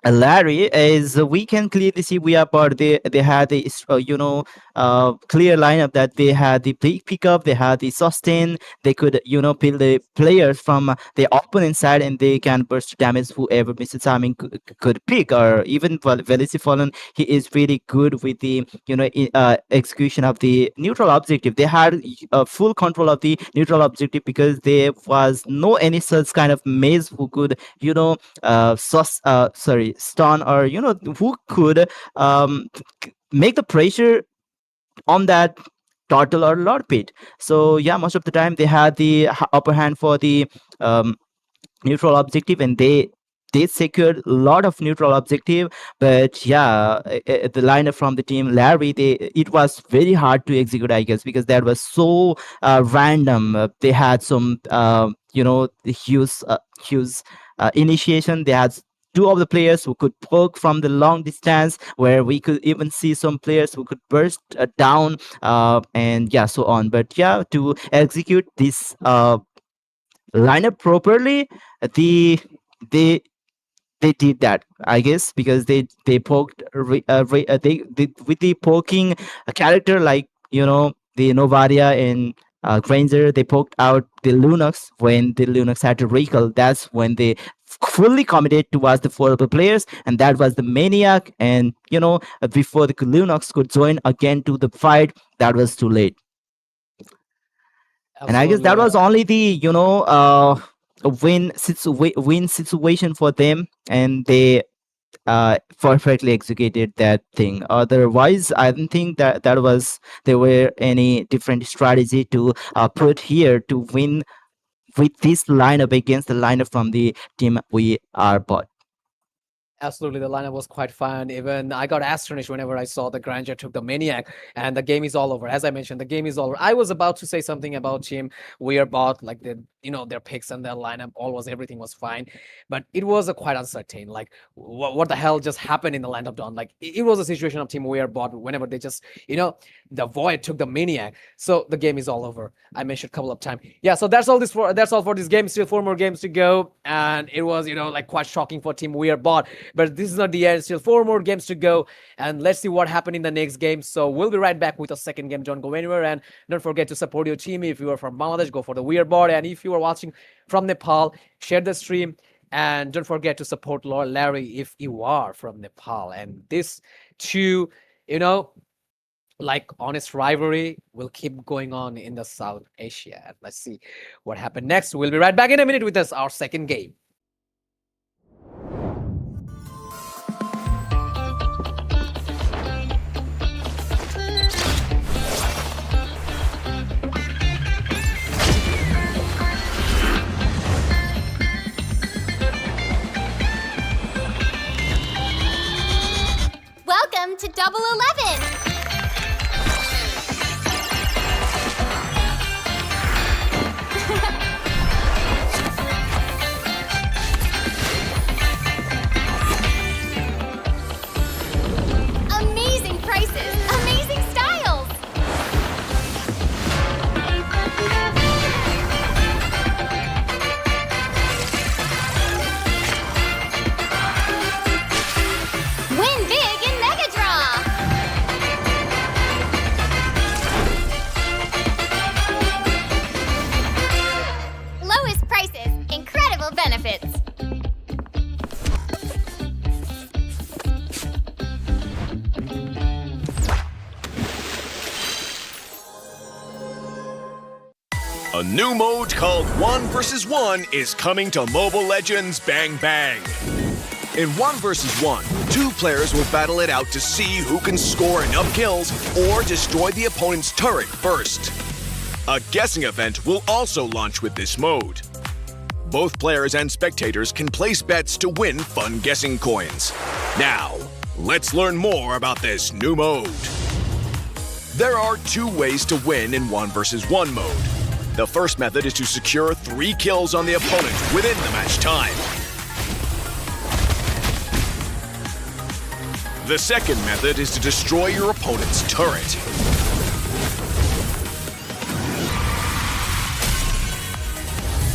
Larry. Is we can clearly see they had the clear lineup that they had the pickup, they had the sustain, they could pill the players from the opponent side and they can burst damage whoever Mr. Timing could pick. Or even Velocipelon, he is really good with the execution of the neutral objective. They had full control of the neutral objective because there was no any such kind of maze who could stun or who could make the pressure on that turtle or lord pit. So yeah, most of the time they had the upper hand for the neutral objective, and they secured a lot of neutral objective. But yeah, the lineup from the Team Larry, it was very hard to execute, I guess, because that was so random. They had some huge initiation. They had two of the players who could poke from the long distance, where we could even see some players who could burst down, and yeah, so on. But yeah, to execute this lineup properly, they did that, I guess, because they poked they with the poking a character like the Novaria and Granger. They poked out the Lunox when the Lunox had to recall. That's when they fully committed towards the four other players, and that was the Maniac. And before the Lunox could join again to the fight, that was too late. And I guess that was only the win situation for them, and they perfectly executed that thing. Otherwise, I don't think that there were any different strategy to put here to win with this lineup against the lineup from the Team We Are Bot. Absolutely, the lineup was quite fun. Even I got astonished whenever I saw the Granger took the Maniac, and the game is all over. As I mentioned, the game is all over. I was about to say something about Team Weirdbot, like their picks and their lineup, everything was fine, but it was quite uncertain. Like, what the hell just happened in the Land of Dawn? Like, it was a situation of Team Weirdbot whenever they just, the Void took the Maniac, so the game is all over. I mentioned a couple of times. Yeah, so that's all for this game. Still 4 more games to go, and it was quite shocking for Team Weirdbot. But this is not the end. Still 4 more games to go, and let's see what happened in the next game. So we'll be right back with a second game. Don't go anywhere, and don't forget to support your team. If you are from Bangladesh, go for the Weirdbot, and if you are watching from Nepal, share the stream, and don't forget to support Lord Larry if you are from Nepal. And this too, honest rivalry will keep going on in the South Asia. And let's see what happened next. We'll be right back in a minute with our second game. Welcome to Double 11! A new mode called 1 versus 1 is coming to Mobile Legends Bang Bang. In 1 versus 1, two players will battle it out to see who can score enough kills or destroy the opponent's turret first. A guessing event will also launch with this mode. Both players and spectators can place bets to win fun guessing coins. Now, let's learn more about this new mode. There are two ways to win in 1 versus 1 mode. The first method is to secure 3 kills on the opponent within the match time. The second method is to destroy your opponent's turret.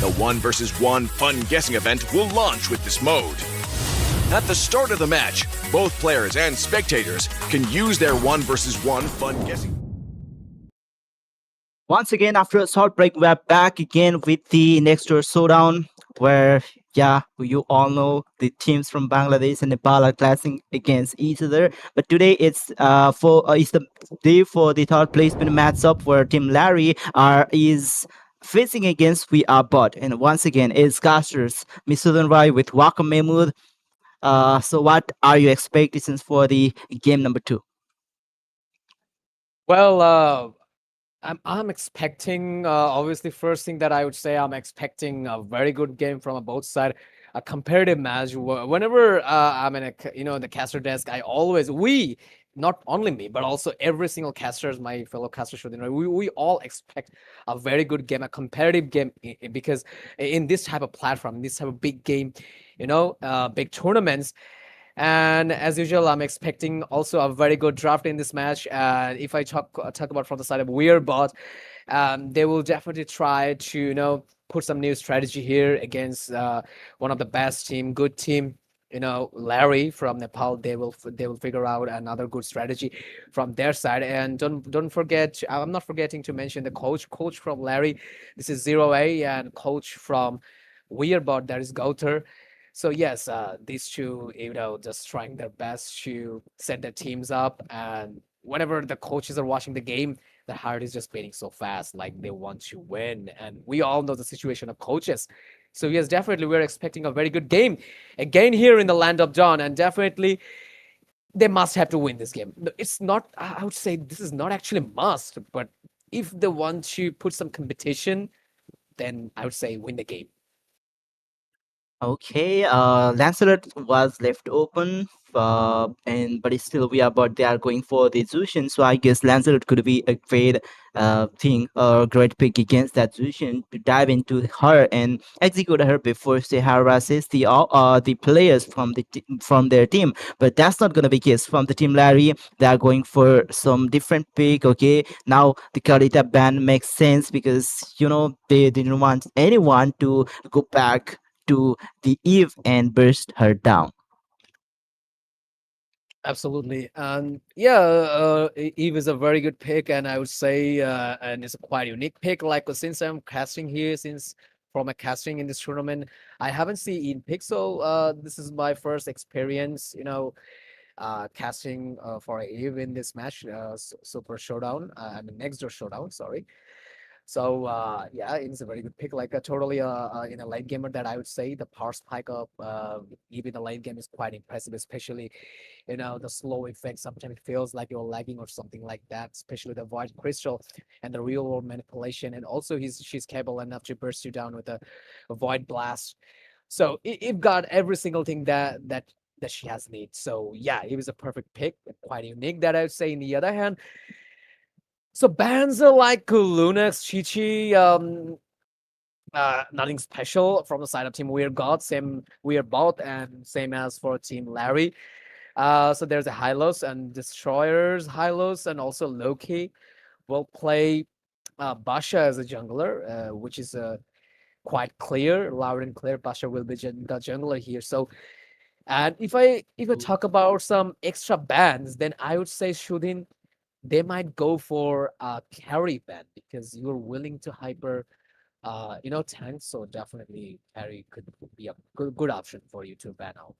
The 1 versus 1 fun guessing event will launch with this mode. At the start of the match, both players and spectators can use their 1 versus 1 fun guessing. Once again, after a short break, we're back again with the next door showdown, where you all know the teams from Bangladesh and Nepal are clashing against each other. But today it's the day for the third placement matchup where Team Larry is facing against We Are Bot, and once again it's casters Misudan Rai with Waka Mahmood. So what are your expectations for the game number 2? Well, I'm expecting obviously first thing that I would say I'm expecting a very good game from both side, a competitive match. Whenever I'm in the caster desk, I always we not only me but also every single casters, my fellow casters, we all expect a very good game, a competitive game, because in this type of platform, this type of big game, big tournaments. And as usual, I'm expecting also a very good draft in this match. If I talk about from the side of Weird Bot, they will definitely try to put some new strategy here against one of the best team, good team. Larry from Nepal. They will figure out another good strategy from their side. And don't forget, I'm not forgetting to mention the coach from Larry. This is 0A, and coach from Weird Bot, that is Gautar. So yes, these two, just trying their best to set their teams up. And whenever the coaches are watching the game, the heart is just beating so fast, like they want to win. And we all know the situation of coaches. So yes, definitely we're expecting a very good game again here in the land of Dawn, and definitely they must have to win this game. It's not, I would say this is not actually must, but if they want to put some competition, then I would say win the game. Okay, Lancelot was left open, but it's still we are, but they are going for the Zushin, so I guess Lancelot could be a great thing or great pick against that Zushin to dive into her and execute her before she harasses the players from from their team. But that's not gonna be case from the team Larry. They are going for some different pick. Okay, now the Kalita ban makes sense because they didn't want anyone to go back to the Eve and burst her down. Absolutely. And yeah, Eve is a very good pick, and I would say, and it's a quite unique pick. Like since I'm casting here, since from a casting in this tournament, I haven't seen Eve pick, so this is my first experience, casting for Eve in this match, Super Showdown, I mean Next Door Showdown, sorry. So yeah, it's a very good pick. Like totally in a late gamer, that I would say the power spike of even the late game is quite impressive, especially the slow effect. Sometimes it feels like you're lagging or something like that, especially the void crystal and the real world manipulation. And also she's capable enough to burst you down with a void blast. So it got every single thing that she has need. So yeah, it was a perfect pick, quite unique, that I would say. In the other hand, so bands are like Lunax, Chi-Chi, nothing special from the side of Team Weird God, same Weird Bot, and same as for Team Larry. So there's a Hylos and Destroyers, Hylos, and also Loki will play Basha as a jungler, which is quite clear, loud and clear. Basha will be the jungler here. So, and if I talk about some extra bands, then I would say Shudin, they might go for a carry ban because you're willing to hyper tank. So definitely carry could be a good option for you to ban out.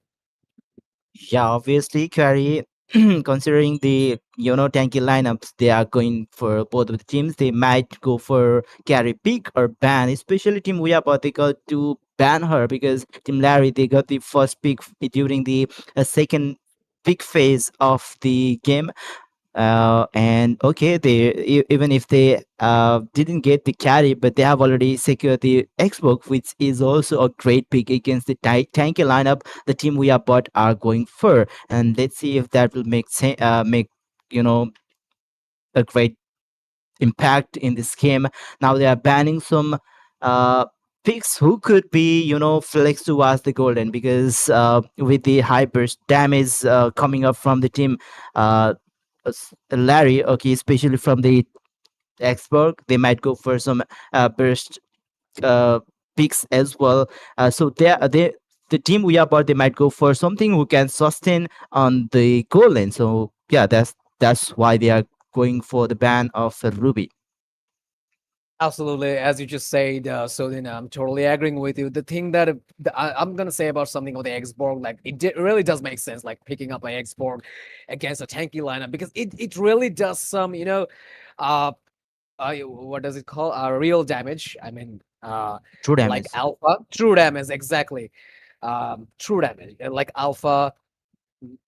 Yeah, obviously, Carrie, considering the tanky lineups they are going for both of the teams. They might go for carry pick or ban, especially Team Uyapa. They got to ban her because Team Larry they got the first pick during the second pick phase of the game. And okay, even if they didn't get the carry, but they have already secured the Xbox, which is also a great pick against the tanky lineup the team we are bought are going for. And let's see if that will make you know a great impact in this game. Now they are banning some uh picks who could be flexed towards the golden, because with the high burst damage coming up from the team Larry, okay, especially from the Xbox, they might go for some burst uh picks as well. So they the team we are about, they might go for something who can sustain on the goal line. So yeah, that's why they are going for the ban of Ruby. Absolutely, as you just said, so then I'm totally agreeing with you. The thing that I'm gonna say about something of the Xborg, like really does make sense, like picking up an Xborg against a tanky lineup, because it really does some, uh, what does it call? Real damage. I mean, True like damage. alpha, true damage, exactly. True damage, like alpha.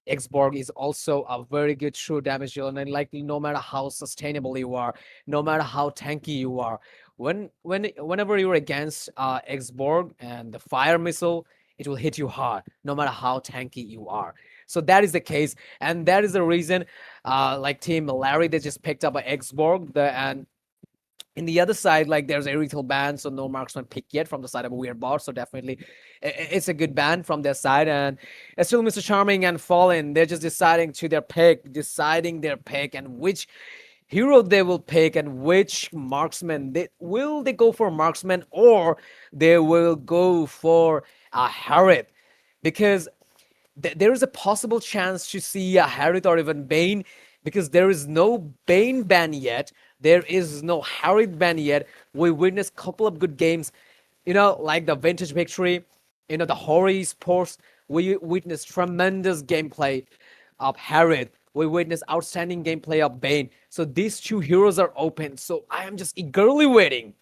Xborg is also a very good true damage dealer, and like no matter how sustainable you are, no matter how tanky you are, whenever you're against Xborg and the fire missile, it will hit you hard, no matter how tanky you are. So that is the case, and that is the reason, like Team Larry, they just picked up a Xborg, and in the other side, like there's a retail ban, so no marksman pick yet from the side of a weird bot. So definitely, it's a good ban from their side. And it's still Mr. Charming and Fallen. They're just deciding their pick, and which hero they will pick, and which marksman they go for marksman, or they will go for a Harith, because there is a possible chance to see a Harith or even Bane, because there is no Bane ban yet. There is no Harith ban yet. We witnessed a couple of good games, like the Vintage Victory, the Hori Sports. We witnessed tremendous gameplay of Harith. We witnessed outstanding gameplay of Bane. So these two heroes are open. So I am just eagerly waiting.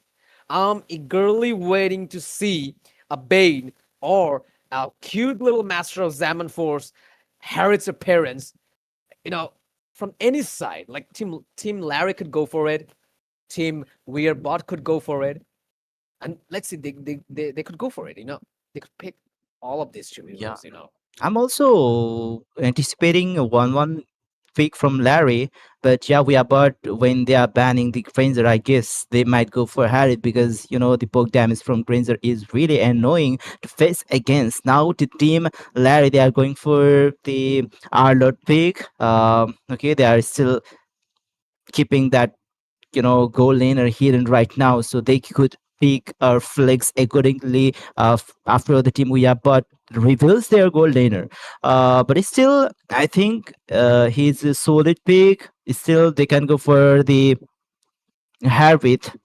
I'm eagerly waiting to see a Bane or a cute little Master of Zaman Force Harith's appearance, you know, from any side. Like Team Larry could go for it, Team Weird Bot could go for it, and let's see, they could go for it. They could pick all of these two Yeah. heroes. I'm also anticipating a 1-1 pick from Larry, but yeah, we are but when they are banning the Granger, I guess they might go for Harry, because the poke damage from Granger is really annoying to face against. Now the team Larry, they are going for the R-Lord pick. Okay, they are still keeping that goal laner hidden right now, so they could pick or flex accordingly after the team we are but reveals their goal laner. But it's still, I think he's a solid pick. Still, they can go for the Harith,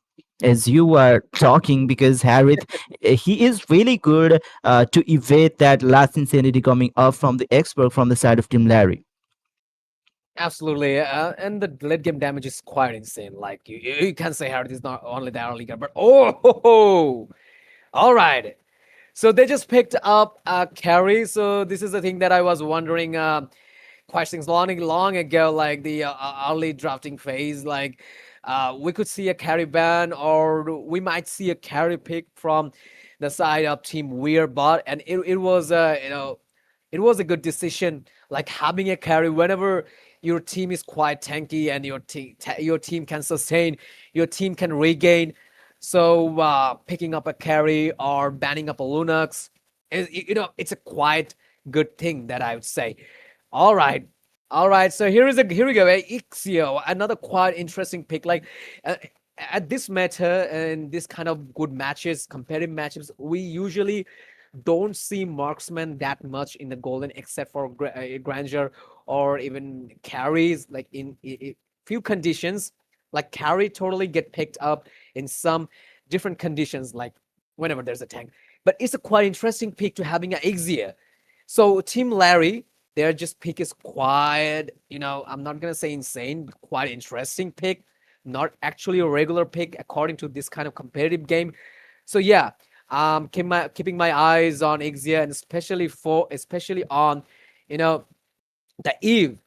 as you are talking, because Harith, he is really good to evade that last insanity coming up from the expert from the side of Team Larry. Absolutely, and the late game damage is quite insane. Like you can say Harith is not only the early game, but all right. So they just picked up a carry. So this is the thing that I was wondering. Quite things long ago, like the early drafting phase, like we could see a carry ban, or we might see a carry pick from the side of Team Weird Bot, and it was it was a good decision, like having a carry whenever your team is quite tanky and your team can sustain, your team can regain. So picking up a carry or banning up a Lunox, it's a quite good thing, that I would say. All right. All right. So here we go. Ixio, another quite interesting pick. Like uh, at this meta and this kind of good matches, competitive matches, we usually don't see marksman that much in the golden, except for Granger or even carries. Like in few conditions, like carry totally get picked up in some different conditions, like whenever there's a tank. But it's a quite interesting pick to having an Ixia. So Team Larry, their just pick is quite, I'm not gonna say insane, but quite interesting pick. Not actually a regular pick according to this kind of competitive game. So yeah, keeping my eyes on Ixia, and especially on, you know, the Eve.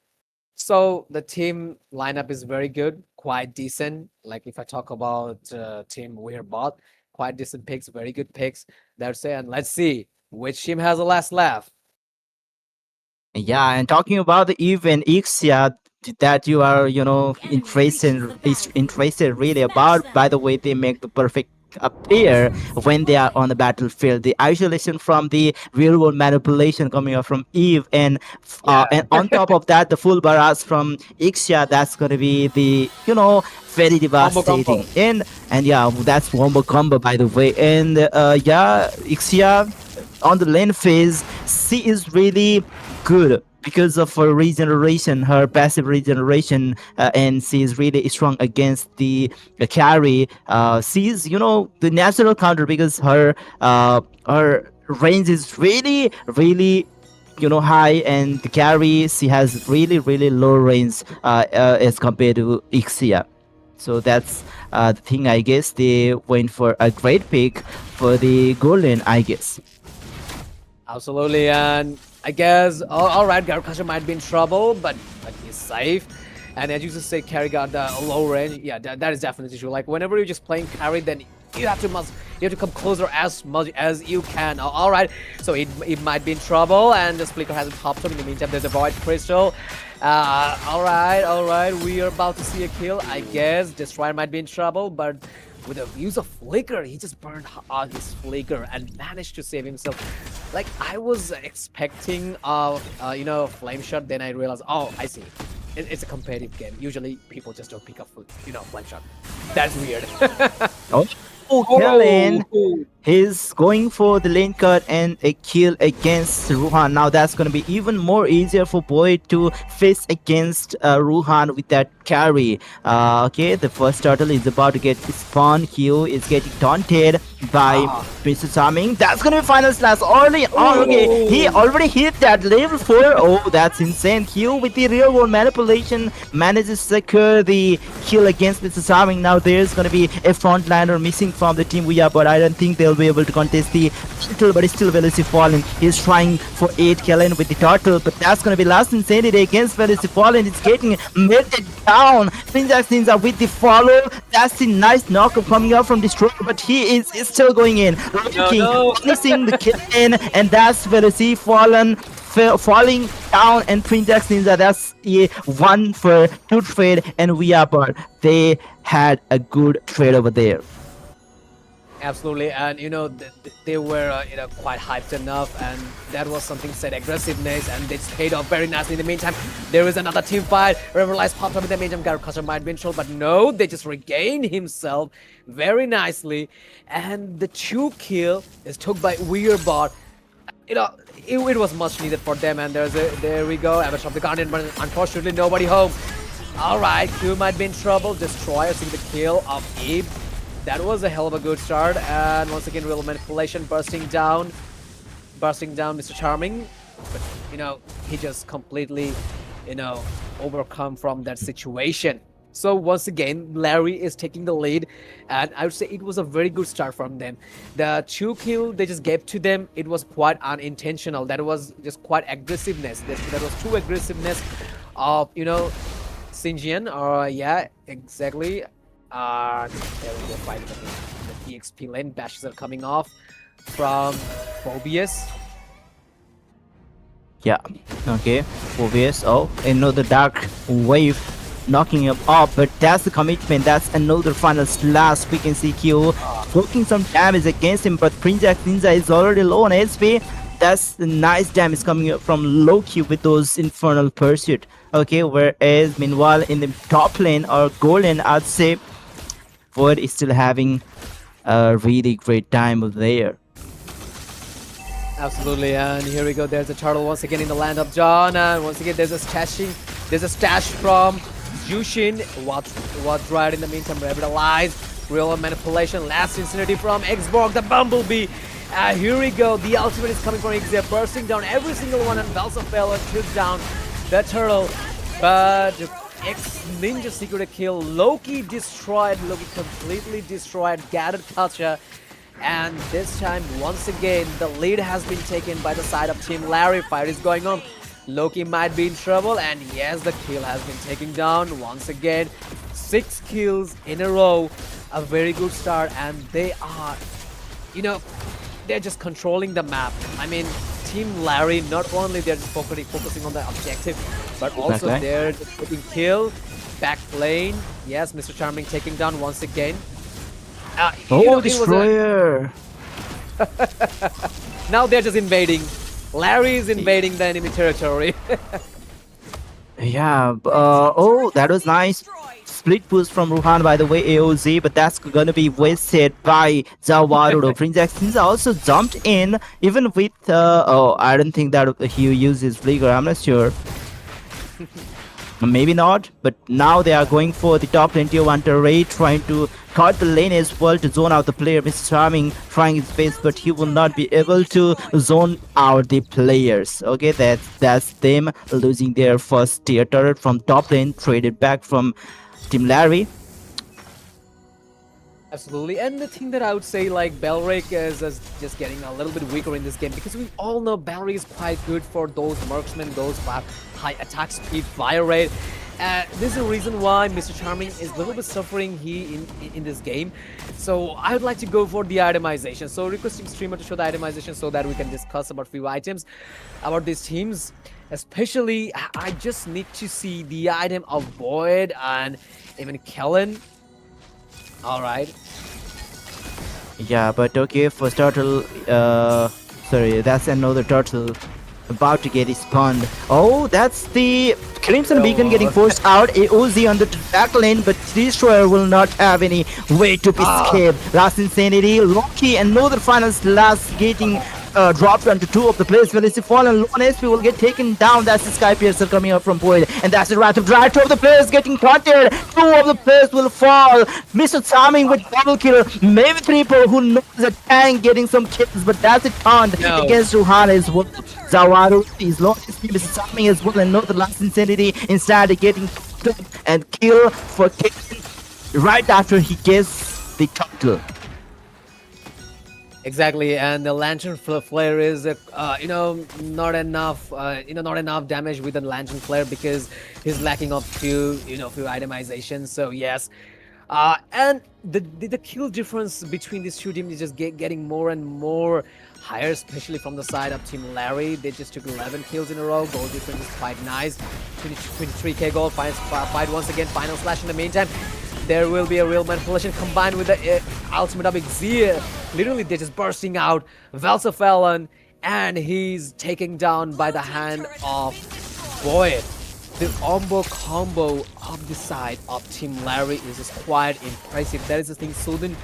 So the team lineup is very good, quite decent. Like if I talk about team we're bought, quite decent picks, very good picks. That's it. And let's see which team has the last laugh. Yeah, and talking about the even Ixia that you are, interested really about. By the way, they make the perfect appear when they are on the battlefield. The isolation from the real world manipulation coming up from Eve, and on top of that, the full barrage from Ixia. That's gonna be the very Combo devastating. combo. And yeah, that's wombo combo by the way. And yeah, Ixia on the lane phase, she is really good because of her regeneration, her passive regeneration, and she is really strong against the carry. She is, the natural counter because her range is really, really high, and the carry she has really, really low range as compared to Ixia. So that's the thing. I guess they went for a great pick for the golden, I guess. Absolutely, and I guess all right, Garukasha might be in trouble, but he's safe. And as you just say, carry got the low range. Yeah, that is definitely true. Like whenever you're just playing carry, then you have to come closer as much as you can. All right, so it might be in trouble, and the Splicker hasn't popped up. In the meantime, there's a Void Crystal. All right, we are about to see a kill. I guess Destroyer might be in trouble, but with the use of Flicker, he just burned out his Flicker and managed to save himself. Like I was expecting Flame Shot, then I realized, oh, I see. It's a competitive game. Usually people just don't pick up, Flame Shot. That's weird. Oh, Kellen. He's going for the lane cut and a kill against Ruhan. Now that's going to be even more easier for Boyd to face against Ruhan with that carry. Okay, the first turtle is about to get spawned. Hugh is getting taunted by Princess Charming. That's going to be final slash early on. Okay, he already hit that level 4. Oh, that's insane. Hugh with the real world manipulation manages to secure the kill against Princess Charming. Now there's going to be a frontliner missing from the team we are, but I don't think they'll be able to contest the turtle, but it's still Veloci Fallen. He's trying for 8 Kellen with the turtle, but that's going to be last insanity against Veloci Fallen. It's getting melted down. Finjax Ninja with the follow. That's the nice knockup coming out from Destroyer, but he is still going in. Missing the Kellen, and that's Veloci Fallen falling down, and Finjax Ninja, that's a 1 for 2 trade, and we are, but they had a good trade over there. Absolutely, and they were quite hyped enough, and that was something said aggressiveness, and it's paid off very nicely. In the meantime, there is another team fight. Revelize popped up in the meantime. Garukasha might be in trouble, but no, they just regained himself very nicely, and the 2 kill is took by Weirdbot. It was much needed for them, and there we go. Avatar of the Guardian, but unfortunately nobody home. All right, Q might be in trouble. Destroyer seeing the kill of Eve. That was a hell of a good start, and once again, real manipulation bursting down Mr. Charming. But he just completely overcome from that situation. So once again, Larry is taking the lead, and I would say it was a very good start from them. The 2 kill they just gave to them, it was quite unintentional. That was just quite aggressiveness. That was true aggressiveness of Xinjiang. Yeah, exactly. There we go, fighting the EXP lane. Bashes are coming off from Phobius. Yeah, okay, Phobius. Oh, another dark wave knocking him off, but that's the commitment. That's another final slash. We can see Q working some damage against him, but Prinjack Ninja is already low on HP. That's the nice damage coming up from Loki with those Infernal Pursuit. Okay, whereas meanwhile in the top lane or gold lane, I'd say Void is still having a really great time there. Absolutely, and here we go. There's a turtle once again in the land of John, and once again there's a stash from Jushin. What's right in the meantime, revitalized, real manipulation, last insanity from Xborg, the Bumblebee. Here we go. The ultimate is coming from Ixia, bursting down every single one, and Valsafella shoots down the turtle. But ex-Ninja secret a kill. Loki completely destroyed Gathered Culture. And this time, once again, the lead has been taken by the side of Team Larry. Fight is going on. Loki might be in trouble, and yes, the kill has been taken down once again. 6 kills in a row, a very good start, and they are, they're just controlling the map. I mean, Team Larry, not only they're just focusing on the objective, but also they're just getting kill. Back lane, yes, Mr. Charming taking down once again. Destroyer! Now they're just invading. Larry is invading the enemy territory. Yeah, that was nice. Split push from Ruhan, by the way, AOZ, but that's gonna be wasted by Zawaru. Prince X also jumped in, even with, I don't think that he uses Flicker, I'm not sure. Maybe not, but now they are going for the top 20 1 turret, trying to cut the lane as well to zone out the player. Mr. Charming trying his best, but he will not be able to zone out the players. Okay, that's them losing their first tier turret from top lane, traded back from Team Larry. Absolutely, and the thing that I would say, like, Belric is just getting a little bit weaker in this game, because we all know Belric is quite good for those marksmen, those high attack speed, fire rate. This is the reason why Mr. Charming is a little bit suffering in this game. So I would like to go for the itemization. So requesting streamer to show the itemization so that we can discuss about few items about these teams. Especially, I just need to see the item of Void and even Kellen. Alright. Yeah, but okay, for turtle, sorry, that's another turtle about to get spawned. Oh, that's the Crimson Beacon getting forced out. AOZ on the back lane, but Destroyer will not have any way to escape. Last Insanity, Loki, and another final last getting dropped onto 2 of the players. When it's fallen, low on SP will get taken down. That's the Sky Piercer coming up from Void, and that's the Wrath of Dry. 2 of the players getting quanted. 2 of the players will fall. Mr. Charming with double kill. Maybe Triple, who knows a tank getting some kills, but that's a taunt against Ruhan as well. Zawaru is low SP. Mr. Charming as well, and not the last Insanity. Instead, getting and kill for Kitten right after he gets the turtle. Exactly, and the Lantern Flare is, not enough, not enough damage with the Lantern Flare because he's lacking of few itemization. So yes, and the kill difference between these two teams is just getting more and more higher, especially from the side of Team Larry. They just took 11 kills in a row. Goal difference is quite nice. 23k gold. Fight once again. Final slash in the meantime. There will be a real manipulation combined with the ultimate of Xia. Literally, they're just bursting out. Valsafellan, and he's taken down by the hand of Void. The combo of the side of Team Larry is just quite impressive. That is the thing Sudin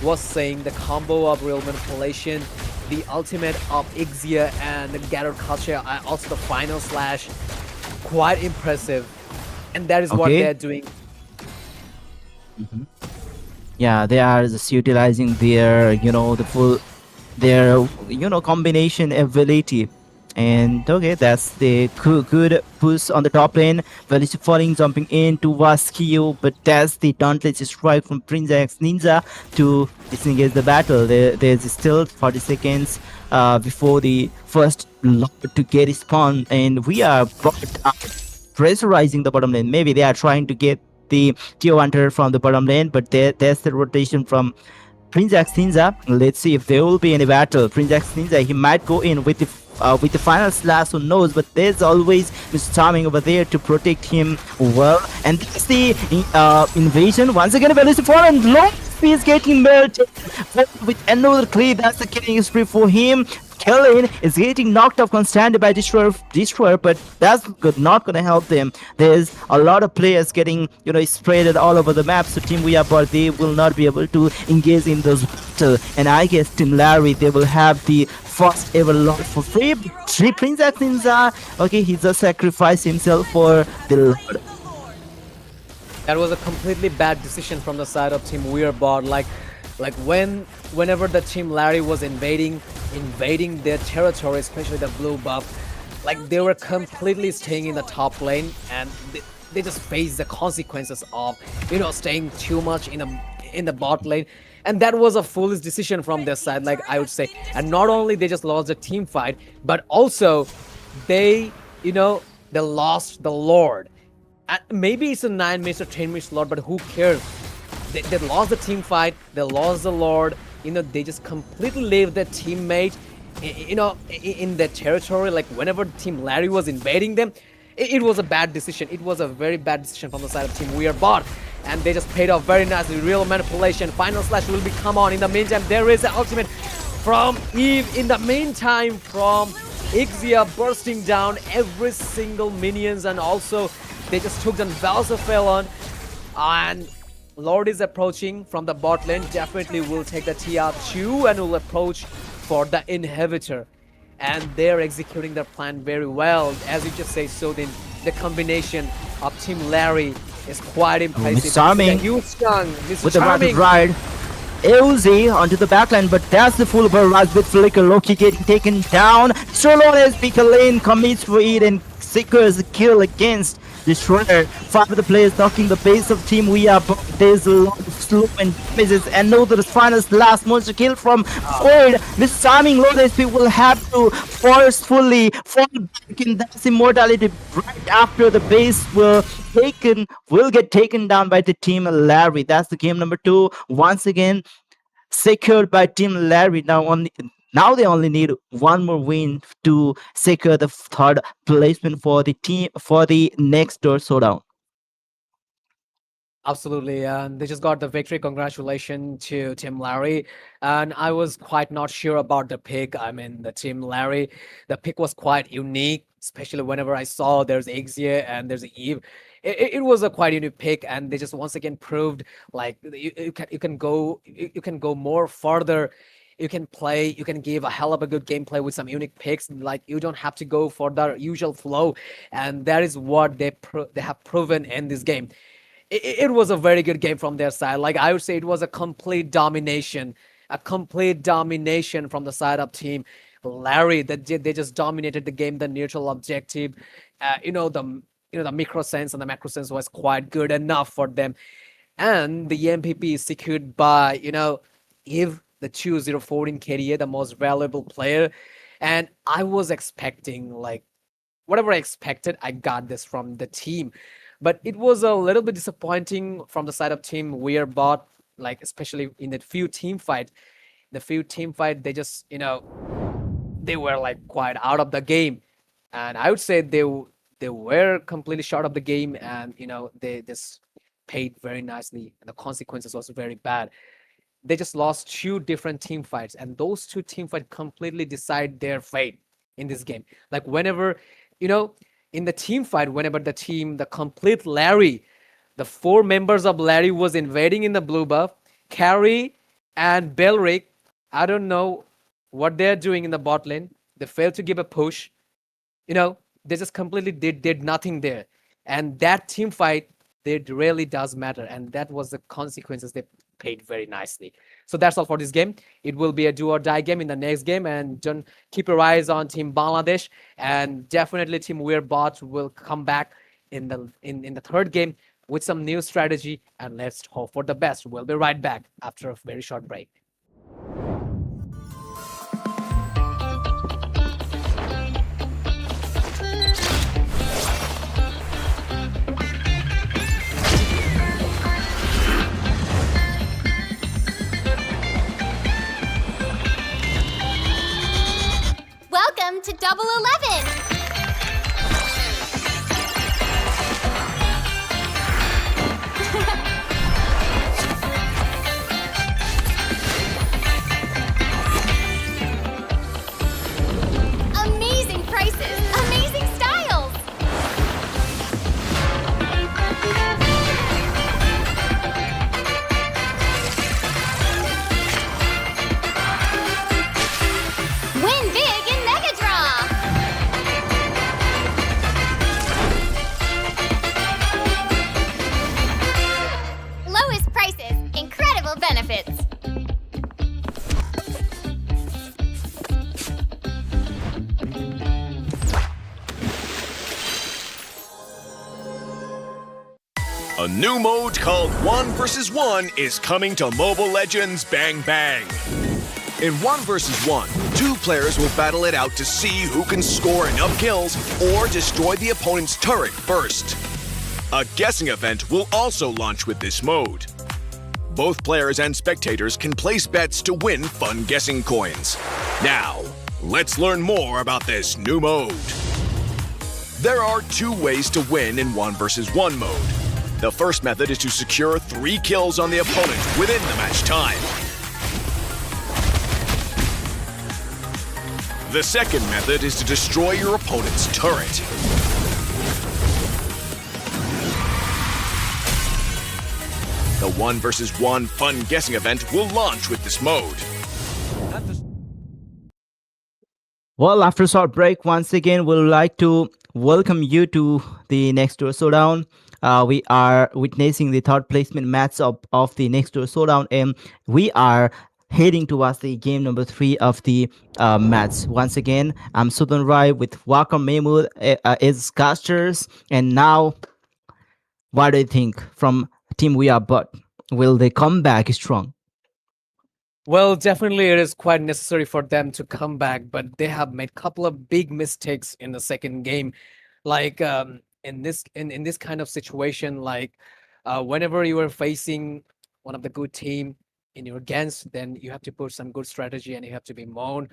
was saying. The combo of real manipulation, the ultimate of Ixia, and the Gathered Culture, and also the final slash. Quite impressive. And that is what they're doing. Yeah, they are just utilizing their, the full, their, combination ability. And okay, that's the good push on the top lane. Velocity falling, jumping in to Waskio, but that's the dauntless strike from Prince X Ninja to disengage the battle. There's still 40 seconds before the first lot to get spawned, and we are pressurizing the bottom lane. Maybe they are trying to get the tier 1 turret from the bottom lane, but there's the rotation from Prince X Ninja. Let's see if there will be any battle. Prince X Ninja, he might go in with the final slash, who knows, but there's always Mr. Charming over there to protect him well. And that's the invasion. Once again, Velocity fall, and long is getting melted with another clip. That's the killing spree for him. Kellen is getting knocked off constantly by Destroyer, but that's not gonna help them. There's a lot of players getting, spread all over the map, so Team Weya, but they will not be able to engage in those battles. And I guess Team Larry, they will have the first ever lot for free. Prince X Ninja, okay, he just sacrificed himself for the Lord. That was a completely bad decision from the side of Team Weird Bot. Like, Like whenever the team Larry was invading their territory, especially the blue buff, like they were completely staying in the top lane, and they just faced the consequences of staying too much in the bot lane. And that was a foolish decision from their side, like I would say. And not only they just lost the team fight, but also they they lost the Lord. And maybe it's a 9 minutes or 10 minutes Lord, but who cares? They lost the team fight, they lost the Lord. They just completely left their teammate in their territory. Like whenever Team Larry was invading them, it was a bad decision. It was a very bad decision from the side of Team Weird Bot, and they just paid off very nicely. Real manipulation. Final slash will be come on. In the meantime, there is an ultimate from Eve. In the meantime, from Ixia bursting down every single minions, and also they just took down Valsafelon, and Lord is approaching from the bot lane. Definitely will take the TR2 and will approach for the inhibitor. And they're executing their plan very well. As you just say, so then the combination of Team Larry is quite impressive. Miss Charming huge chunk. with the rapid ride. Easy onto the backline, but that's the full barrage with Flicker. Loki getting taken down. Strolon pick a lane, commits for it, and secures the kill against Destroyer. 5 of the players knocking the base of Team We Are. There's a lot of slow and damages, and no, the finals last monster kill from Void. This timing low SP will have to forcefully fall back in that immortality right after the base will get taken down by the Team Larry. That's the game number 2. Once again secured by Team Larry. Now they only need one more win to secure the 3rd placement for the team for the next door showdown. Absolutely, and they just got the victory. Congratulations to Team Larry. And I was quite not sure about the pick. I mean, the Team Larry, the pick was quite unique, especially whenever I saw there's Ixia and there's Eve. It was a quite unique pick, and they just once again proved like you can go more further. You can give a hell of a good gameplay with some unique picks. Like you don't have to go for the usual flow, and that is what they have proven in this game. It was a very good game from their side. Like I would say, it was a complete domination from the side of Team Larry. That they just dominated the game. The neutral objective, the micro sense and the macro sense was quite good enough for them, and the MPP is secured by Eve, the 2014 KDA, the most valuable player. And I was expecting, like, whatever I expected, I got this from the team. But it was a little bit disappointing from the side of Team Weird Bot, like, especially in the few team fight. They just, they were, like, quite out of the game. And I would say they were completely short of the game, and, they just paid very nicely. And the consequences was very bad. They just lost 2 different team fights, and those 2 team fights completely decide their fate in this game. Like whenever, in the team fight, whenever the complete Larry, the 4 members of Larry was invading in the blue buff, Carrie and Belric, I don't know what they're doing in the bot lane. They failed to give a push. They just completely did nothing there. And that team fight, it really does matter, and that was the consequences they paid very nicely. So that's all for this game. It will be a do or die game in the next game, and don't keep your eyes on Team Bangladesh, and definitely Team Weird Bot will come back in the 3rd game with some new strategy, and let's hope for the best. We'll be right back after a very short break. Welcome to Double 11! A new mode called 1 versus 1 is coming to Mobile Legends Bang Bang. In 1 versus 1, 2 players will battle it out to see who can score enough kills or destroy the opponent's turret first. A guessing event will also launch with this mode. Both players and spectators can place bets to win fun guessing coins. Now, let's learn more about this new mode. There are 2 ways to win in 1 versus 1 mode. The first method is to secure 3 kills on the opponent within the match time. The second method is to destroy your opponent's turret. The 1 versus 1 fun guessing event will launch with this mode. Well, after a short break, once again, we'd like to welcome you to the Next Door Showdown. We are witnessing the third placement match of the Next Door Showdown, and we are heading towards the game number 3 of the match. Once again, I'm Sudan Rai with Waka Mahmood as casters, and now, what do you think from Team We Are But? Will they come back strong? Well, definitely it is quite necessary for them to come back, but they have made a couple of big mistakes in the second game. Like in this kind of situation, like whenever you are facing one of the good team in your against, then you have to put some good strategy and you have to be more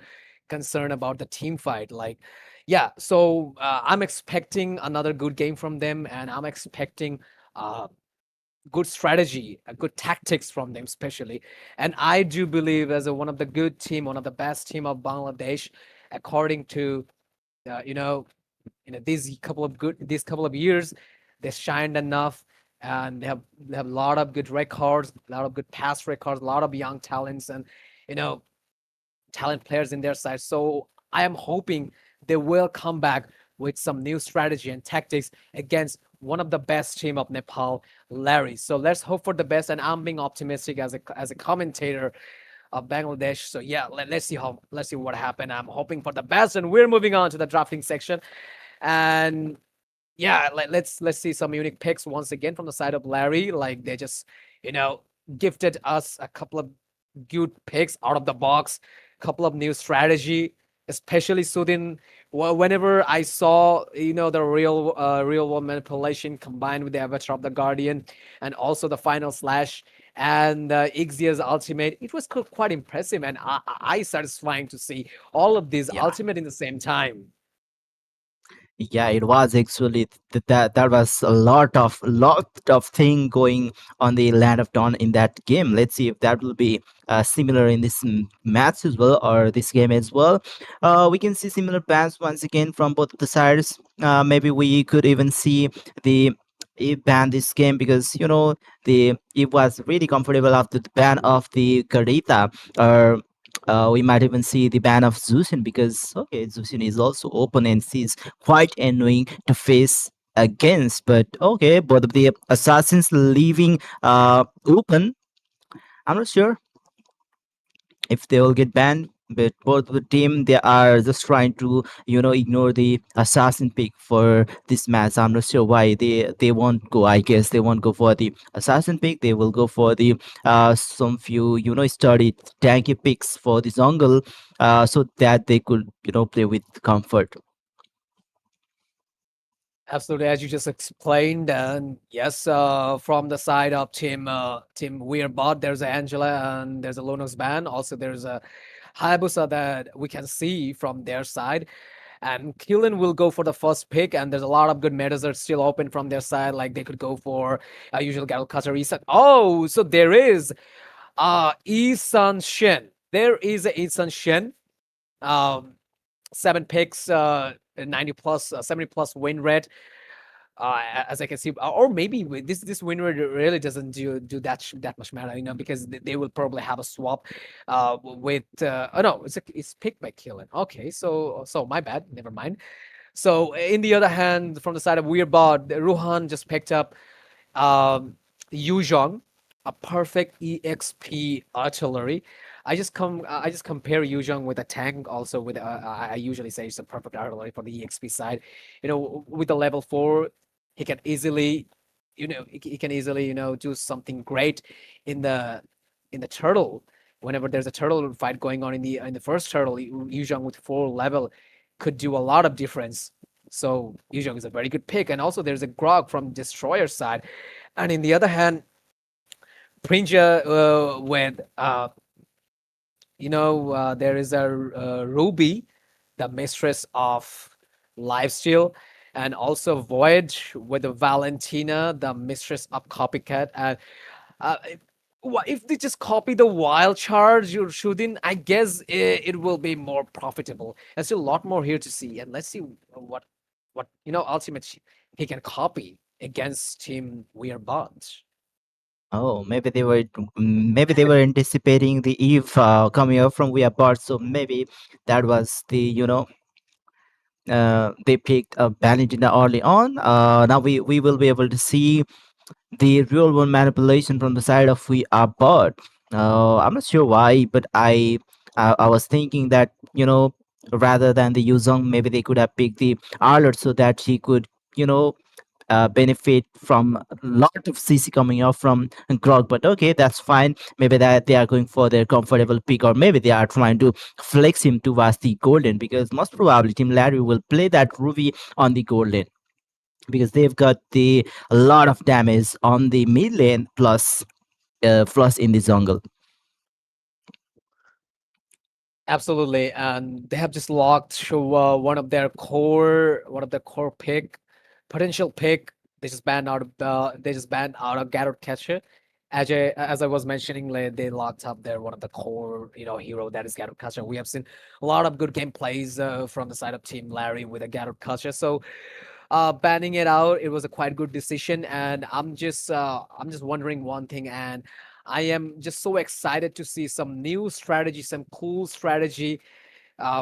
concerned about the team fight. Like, yeah, so I'm expecting another good game from them, and I'm expecting good strategy, good tactics from them, especially. And I do believe as one of the good team, one of the best team of Bangladesh, according to you know, these couple of years, they shined enough, and they have a lot of good records, a lot of good past records, a lot of young talents, and you know, talent players in their side. So I am hoping they will come back with some new strategy and tactics against one of the best team of Nepal, Larry. So let's hope for the best. And I'm being optimistic as a commentator of Bangladesh. So yeah, let's see what happened. I'm hoping for the best. And we're moving on to the drafting section. And yeah, let's see some unique picks once again from the side of Larry. Like they just, gifted us a couple of good picks out of the box, couple of new strategy, especially Sudin. Whenever I saw, the real world manipulation combined with the avatar of the Guardian, and also the final slash and Ixia's ultimate, it was quite impressive and I satisfying to see all of these ultimate in the same time. Yeah, it was actually that was a lot of thing going on the Land of Dawn in that game. Let's see if that will be similar in this match as well, or this game as well. We can see similar bans once again from both the sides. Maybe we could even see the Eve ban this game, because the Eve was really comfortable after the ban of the Garita, or we might even see the ban of Zusin, because okay, Zusin is also open and she's quite annoying to face against. But okay, both of the assassins leaving open. I'm not sure if they will get banned, but both the team, they are just trying to ignore the assassin pick for this match. I'm not sure why they won't go. I guess they won't go for the assassin pick. They will go for the some few studied tanky picks for the jungle, so that they could play with comfort. Absolutely, as you just explained, and yes, from the side of team Weirbot, there's a Angela and there's a Lonox ban. Also, there's a Hayabusa that we can see from their side. And Killen will go for the first pick, and there's a lot of good metas are still open from their side. Like they could go for usual Gal Cutter Isan. Oh, so there is Isan Shen. There is a Isan Shen. 7 picks, 90 plus, 70 plus win rate. As I can see, or maybe this win rate really doesn't do that much matter, because they will probably have a swap with oh no, it's picked by Killen. Okay, so my bad, never mind. So in the other hand, from the side of Weirbot, Ruhan just picked up Yuzhong, a perfect EXP artillery. I just compare Yuzhong with a tank. Also, with I usually say it's a perfect artillery for the EXP side. With the level 4, he can easily, he can easily do something great in the turtle. Whenever there's a turtle fight going on in the first turtle, Yu Jung with 4 level could do a lot of difference. So Yu Jung is a very good pick, and also there's a Grog from Destroyer side, and in the other hand, Prinja with there is a Ruby, the mistress of lifesteal, and also Void with the Valentina, the mistress of copycat. And uh, if they just copy the wild charge or shooting, I guess it will be more profitable. There's still a lot more here to see, and let's see what ultimate he can copy against Team Weird Bonds. Oh, maybe they were anticipating the Eve coming up from We Apart, so maybe that was they picked a Valentina early on. Now we will be able to see the real world manipulation from the side of We Are Bird. I'm not sure why, but I was thinking that rather than the Yuzong, maybe they could have picked the Arlott so that she could you know benefit from a lot of CC coming out from Grog. But okay, that's fine. Maybe that they are going for their comfortable pick, or maybe they are trying to flex him towards the golden, because most probably Team Larry will play that Ruby on the golden, because they've got the a lot of damage on the mid lane plus in the jungle. Absolutely, and they have just locked to one of their core pick, potential pick. They just banned out of Garrett Catcher. As I was mentioning, they locked up their one of the core hero, that is Garrett Catcher. We have seen a lot of good gameplays from the side of Team Larry with a Garrett Catcher. So banning it out, it was a quite good decision, and I'm just wondering one thing, and I am just so excited to see some new strategy, some cool strategy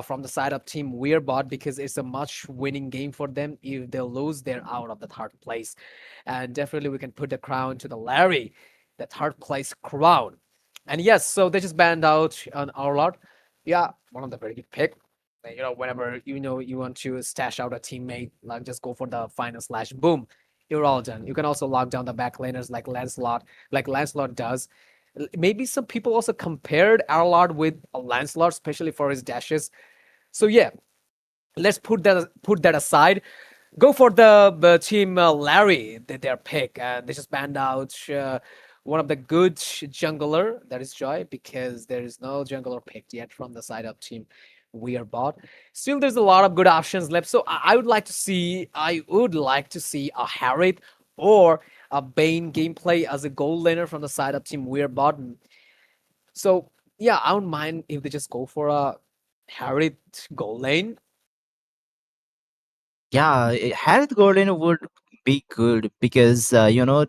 from the side of Team Weirbot, because it's a much winning game for them. If they lose, they're out of the third place, and definitely we can put the crown to the Larry, the third place crown. And yes, so they just banned out on our lot. Yeah, one of the very good pick. Whenever you want to stash out a teammate, like just go for the final slash, boom, you're all done. You can also lock down the back laners like Lancelot does. Maybe some people also compared Arlard with Lancelot, especially for his dashes. So yeah, let's put that aside. Go for the team Larry, their pick, and they just banned out one of the good jungler, that is Joy, because there is no jungler picked yet from the side of Team We Are Bot. Still, there's a lot of good options left. So I would like to see a Harriet or a Bane gameplay as a gold laner from the side of Team We Are Bot. So yeah, I don't mind if they just go for a Harriet gold lane. Yeah, Harith Gordon would be good because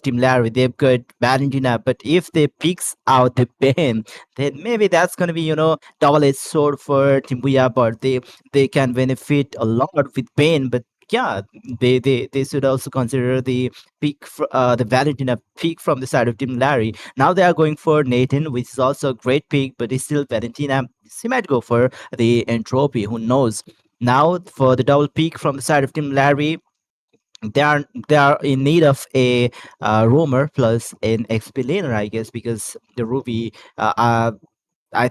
Team Larry, they've got Valentina, but if they picks out the Ben, then maybe that's gonna be double-edged sword for Team Buya, but they can benefit a lot with Ben. But yeah, they should also consider the Valentina pick from the side of Team Larry. Now they are going for Nathan, which is also a great pick, but it's still Valentina. She might go for the Entropy. Who knows? Now for the double peak from the side of Team Larry, they are in need of a roamer plus an XP laner, I guess, because the Ruby, I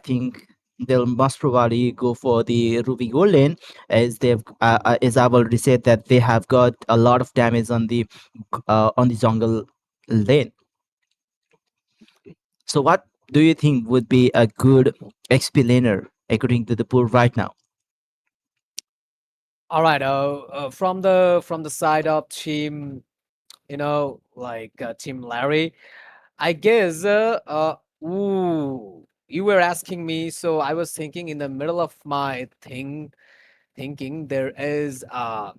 think they'll most probably go for the Ruby Gold lane, as I've already said that they have got a lot of damage on the jungle lane. So what do you think would be a good XP laner according to the pool right now? All right. From the side of Team, Team Larry, I guess. You were asking me, so I was thinking in the middle of my thinking there is, the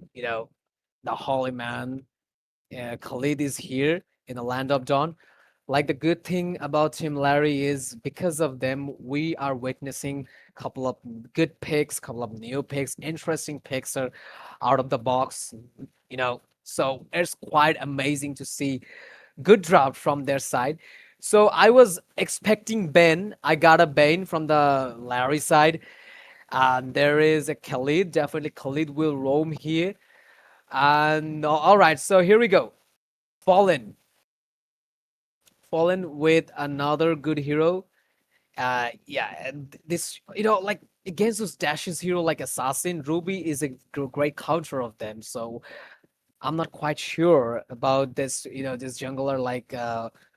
Holy Man. Khalid is here in the land of Dawn. Like, the good thing about Team Larry is because of them, we are witnessing a couple of good picks, couple of new picks, interesting picks are out of the box. So it's quite amazing to see good draft from their side. So I was expecting Ben. I got a Bane from the Larry side. And there is a Khalid. Definitely Khalid will roam here. And all right, so here we go. Fallen. fallen with another good hero. Yeah, and this, like against those dashes hero like Assassin, Ruby is a great counter of them. So I'm not quite sure about this, this jungler like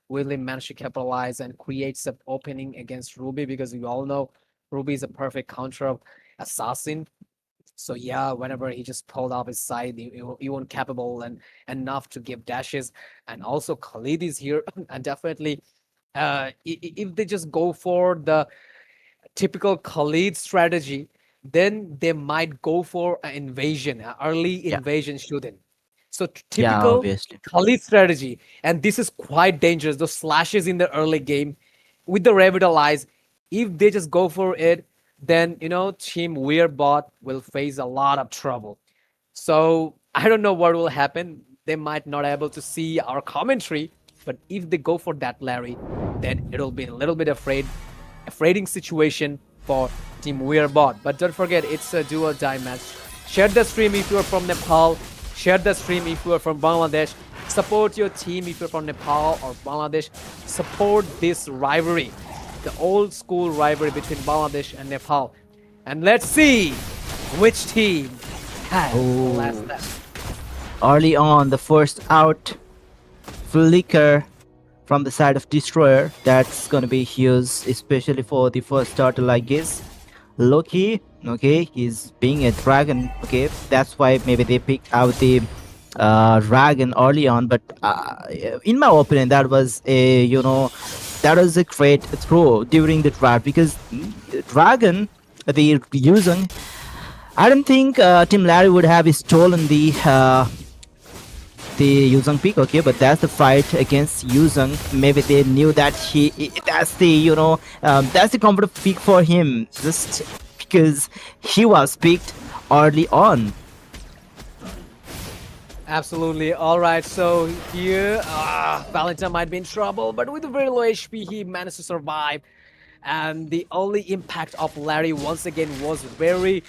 will he manage to capitalize and create some opening against Ruby, because we all know Ruby is a perfect counter of Assassin. So yeah, whenever he just pulled off his side, he won't capable and enough to give dashes. And also Khalid is here, and definitely, if they just go for the typical Khalid strategy, then they might go for an invasion, an early Yeah, invasion shooting. So yeah, typical obviously. Khalid strategy, and this is quite dangerous. Those slashes in the early game with the revitalize, if they just go for it, then Team Weirdbot will face a lot of trouble. So I don't know what will happen. They might not able to see our commentary, but if they go for that Larry, then it'll be a little bit afraiding situation for Team Weirdbot. But don't forget, it's a do or die match. Share the stream if you are from Nepal. Share the stream if you are from Bangladesh. Support your team if you're from Nepal or Bangladesh. Support this rivalry, the old school rivalry between Bangladesh and Nepal. And let's see which team has the last step. Early on, the first out flicker from the side of Destroyer. That's gonna be huge, especially for the first turtle, I guess. Loki, okay, he's being a dragon, okay, that's why maybe they picked out the dragon early on. But in my opinion, that was that was a great throw during the draft, because dragon, the using, I don't think Team Larry would have stolen the Yuzong pick, okay, but that's the fight against Yuzong. Maybe they knew that that's the that's the comfortable pick for him, just because he was picked early on. Absolutely. All right. So here, Valentine might be in trouble, but with a very low HP, he managed to survive. And the only impact of Larry once again was very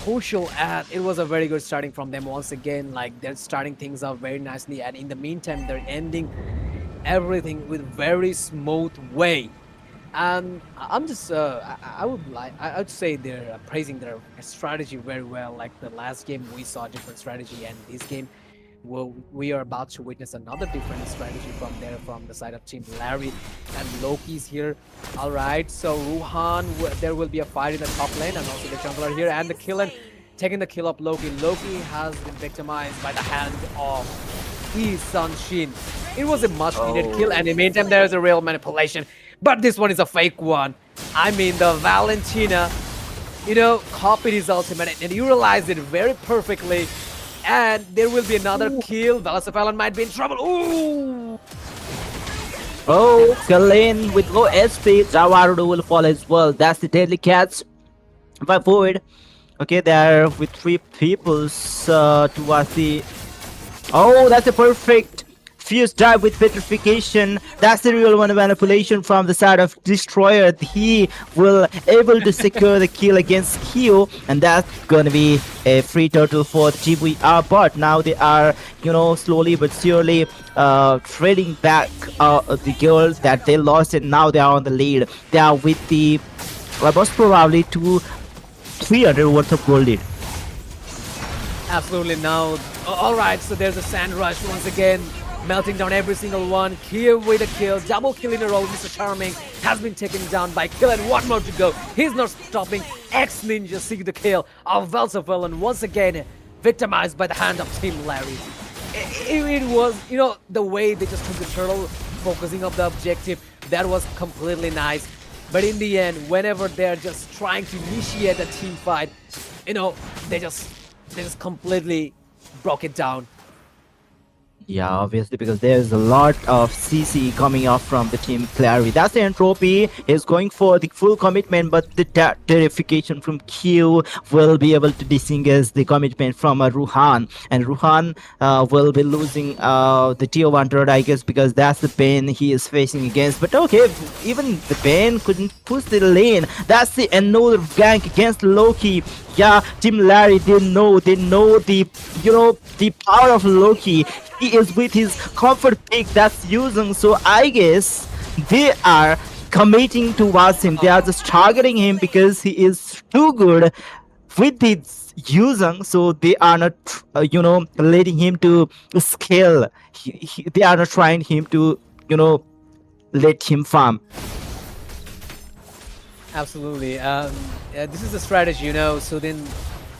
crucial, and it was a very good starting from them once again. Like, they're starting things out very nicely, and in the meantime they're ending everything with very smooth way. And I'm just I would say they're praising their strategy very well. Like the last game we saw a different strategy, and this game we are about to witness another different strategy from the side of Team Larry. And Loki's here. All right, so Ruhan, there will be a fight in the top lane, and also the jungler here, and the killing, taking the kill of Loki. Loki has been victimized by the hand of his son Shin. It was a much needed kill, and in the meantime there is a real manipulation, but this one is a fake one. I mean, the Valentina, copied his ultimate, and utilized it very perfectly. And there will be another kill. Velasapalon might be in trouble. Ooh! Oh, Kalin with low SP. Zawarudu will fall as well. That's the deadly catch by Void. Okay, there with 3 people towards the... Oh, that's a perfect fuse dive with petrification. That's the real one manipulation from the side of Destroyer. He will able to secure the kill against Q, and that's gonna be a free turtle for TVR. But now they are, slowly but surely trading back the girls that they lost, and now they are on the lead. They are with the most probably 300 worth of gold lead. Absolutely. Now, all right, so there's a sand rush once again, melting down every single one. Here with a kill, double kill in a row. Mr. Charming has been taken down by kill, and one more to go. He's not stopping. X-Ninja seek the kill of Velsavel, and once again victimized by the hand of Team Larry. It was, the way they just took the turtle, focusing on the objective, that was completely nice. But in the end, whenever they're just trying to initiate a team fight, they just completely broke it down. Yeah, obviously, because there's a lot of CC coming off from the Team Clary. That's the entropy. Is going for the full commitment, but the terrification from Q will be able to disengage the commitment from Ruhan. And Ruhan will be losing the tier 1 turret, I guess, because that's the pain he is facing against. But okay, even the pain couldn't push the lane. That's the another gank against Loki. Yeah, Team Larry, they know the the power of Loki. he is with his comfort pick that's using. So I guess they are committing towards him. They are just targeting him because he is too good with his using. So they are not, letting him to scale. They are not trying him to, let him farm. Absolutely. This is the strategy, so then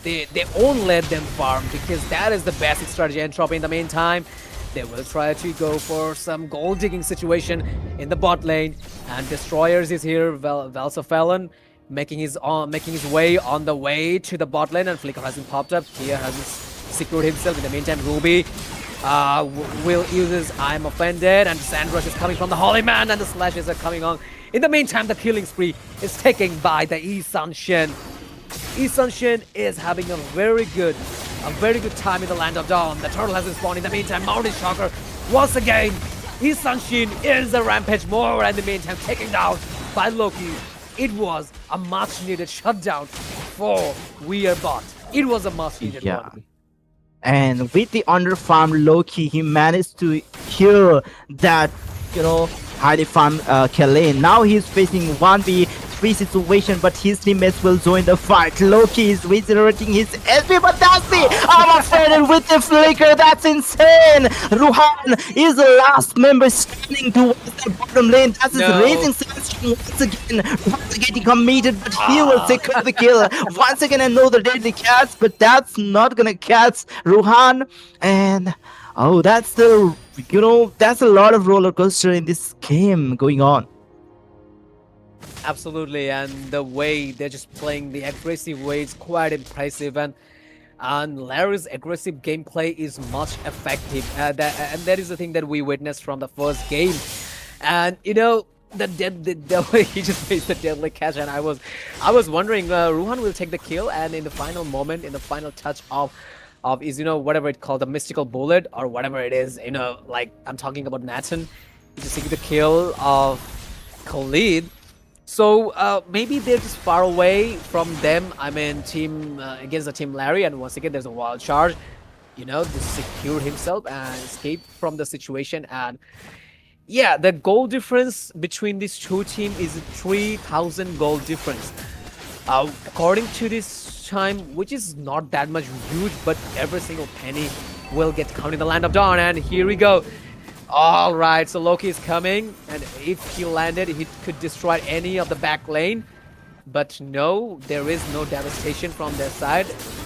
they won't let them farm because that is the basic strategy. Entropy in the meantime, they will try to go for some gold digging situation in the bot lane, and Destroyers is here. Valsofelon making his way on the way to the bot lane, and Flicker hasn't popped up. Kia hasn't secured himself. In the meantime, Ruby will use his I'm offended, and Sandrush is coming from the Holy Man, and the slashes are coming on. In the meantime, the killing spree is taken by the Yi Sun-shin. Yi Sun-shin is having a very good time in the Land of Dawn. The turtle has spawned. In the meantime, Mountain Shocker once again. Yi Sun-shin is the rampage more, and in the meantime, taken down by Loki. It was a much needed shutdown for Weird Bot. It was a much needed one. And with the underfarmed Loki, he managed to heal that, highly farmed Kellen. Now he's facing 1v3 situation, but his teammates will join the fight. Loki is regenerating his SP, but that's the offended with the flicker. That's insane. Ruhan is the last member standing towards the bottom lane. That's his raising sunshine once again. Once getting committed, but he will secure the kill. Once again, another deadly catch, but that's not gonna catch Ruhan. And that's that's a lot of roller coaster in this game going on. Absolutely, and the way they're just playing the aggressive way is quite impressive, and Larry's aggressive gameplay is much effective. And that is the thing that we witnessed from the first game. And the way he just made the deadly catch, and I was wondering, Ruhan will take the kill, and in the final moment, in the final touch of is whatever it called, the mystical bullet or whatever it is, like I'm talking about Nathan, he just took the kill of Khalid. So maybe they're just far away from them. I mean, team against the team Larry, and once again there's a wild charge. Just secured himself and escaped from the situation. And yeah, the goal difference between these two teams is 3,000 goal difference. According to this time, which is not that much huge, but every single penny will get counted in the Land of Dawn. And here we go. All right, so Loki is coming, and if he landed, he could destroy any of the back lane. But no, there is no devastation from their side.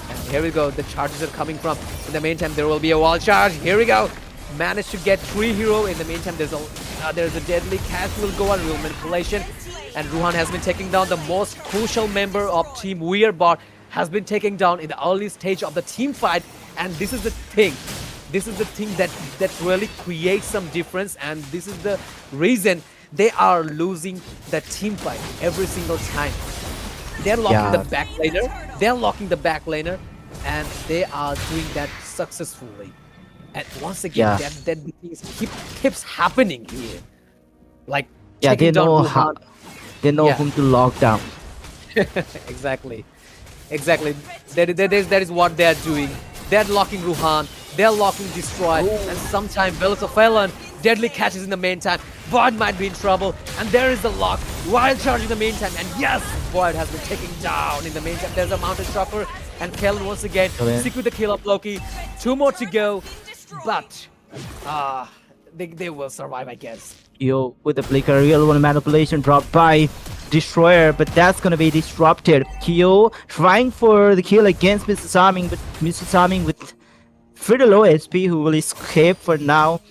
And here we go, the charges are coming from. In the meantime, there will be a wall charge. Here we go. Managed to get 3 hero. In the meantime, there's a deadly cast will go on, real manipulation. And Ruhan has been taking down the most crucial member of Team Weirdbot, has been taken down in the early stage of the team fight. And this is the thing. This is the thing that really creates some difference, and this is the reason they are losing the team fight every single time. They're locking the back laner. They're locking the back laner, and they are doing that successfully. And once again, that things keeps happening here. Like they know whom to lock down. Exactly. That is what they're doing. They're locking Ruhan. They're locking Destroy, and sometimes Velocophelon deadly catches in the meantime. Void might be in trouble, and there is the lock. Wild charge in the meantime, and yes, Void has been taken down. In the meantime, there's a Mountain Chopper, and Kellen once again secure the kill of Loki. 2 more to go, but they will survive, I guess. With the flicker, real one manipulation dropped by Destroyer, but that's gonna be disrupted. Kyo trying for the kill against Mr. Charming, but Mr. Charming with pretty low SP who will escape for now.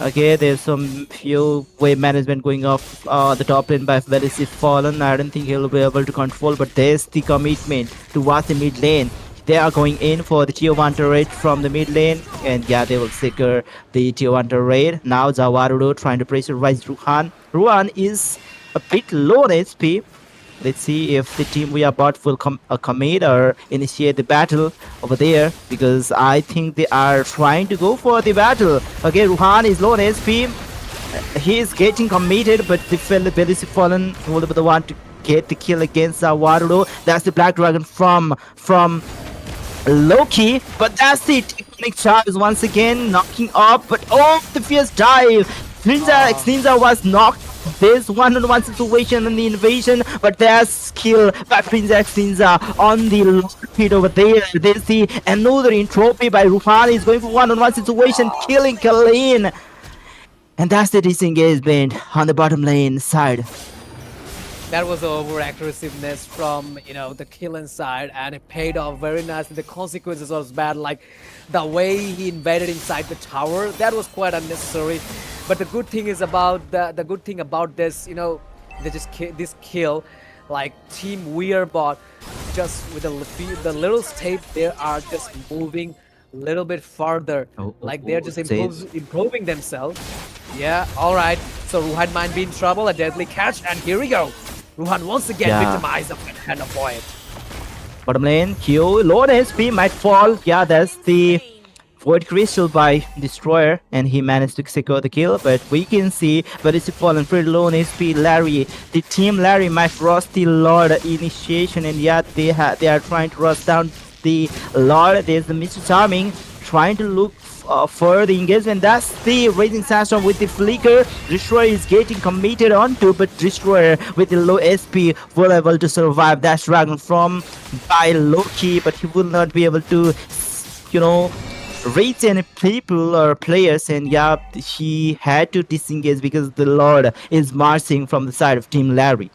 Okay, there's some few wave management going off the top lane by Velocophelon. I don't think he'll be able to control, but there's the commitment towards the mid lane. They are going in for the tier 1 turret from the mid lane, and they will secure the tier 1 turret. Now Zawarudo trying to pressurize Ruhan. Ruhan is a bit low on SP. Let's see if the team we are bot will commit or initiate the battle over there, because I think they are trying to go for the battle. Okay, Ruhan is low on SP. He is getting committed, but the Velocophelon will be the one to get the kill against Zawarudo. That's the Black Dragon from Loki, but that's the technic charge once again knocking off. But oh, the fierce dive! Ninja was knocked. This one-on-one situation in the invasion, but there's skill by Prince X Ninja on the last pit over there. There's the another entropy by Ruhan. He's going for one-on-one situation, killing Kalin. And that's the disengagement on the bottom lane side. That was over aggressiveness from the kill inside, and it paid off very nicely. The consequences was bad, like the way he invaded inside the tower. That was quite unnecessary. But the good thing is about the good thing about this, they just this kill, like Team Wearbot, just with the little step, they are just moving a little bit further, like they're just improving themselves. Yeah, all right. So Ruhan might be in trouble. A deadly catch, and here we go. Ruhan once again victimized and avoid. Bottom lane, Q, low HP might fall. Yeah, that's the Void Crystal by Destroyer, and he managed to secure the kill. But we can see, but it's fallen pretty low on HP. Larry, the team Larry might rush the Lord initiation, and yet they are trying to rush down the Lord. There's the Mr. Charming trying to look for the engagement. That's the Raging Sandstorm with the flicker. Destroyer is getting committed onto, but Destroyer with the low SP will able to survive. That's Dragon from by Loki, but he will not be able to, reach any people or players, and yeah, he had to disengage because the Lord is marching from the side of Team Larry.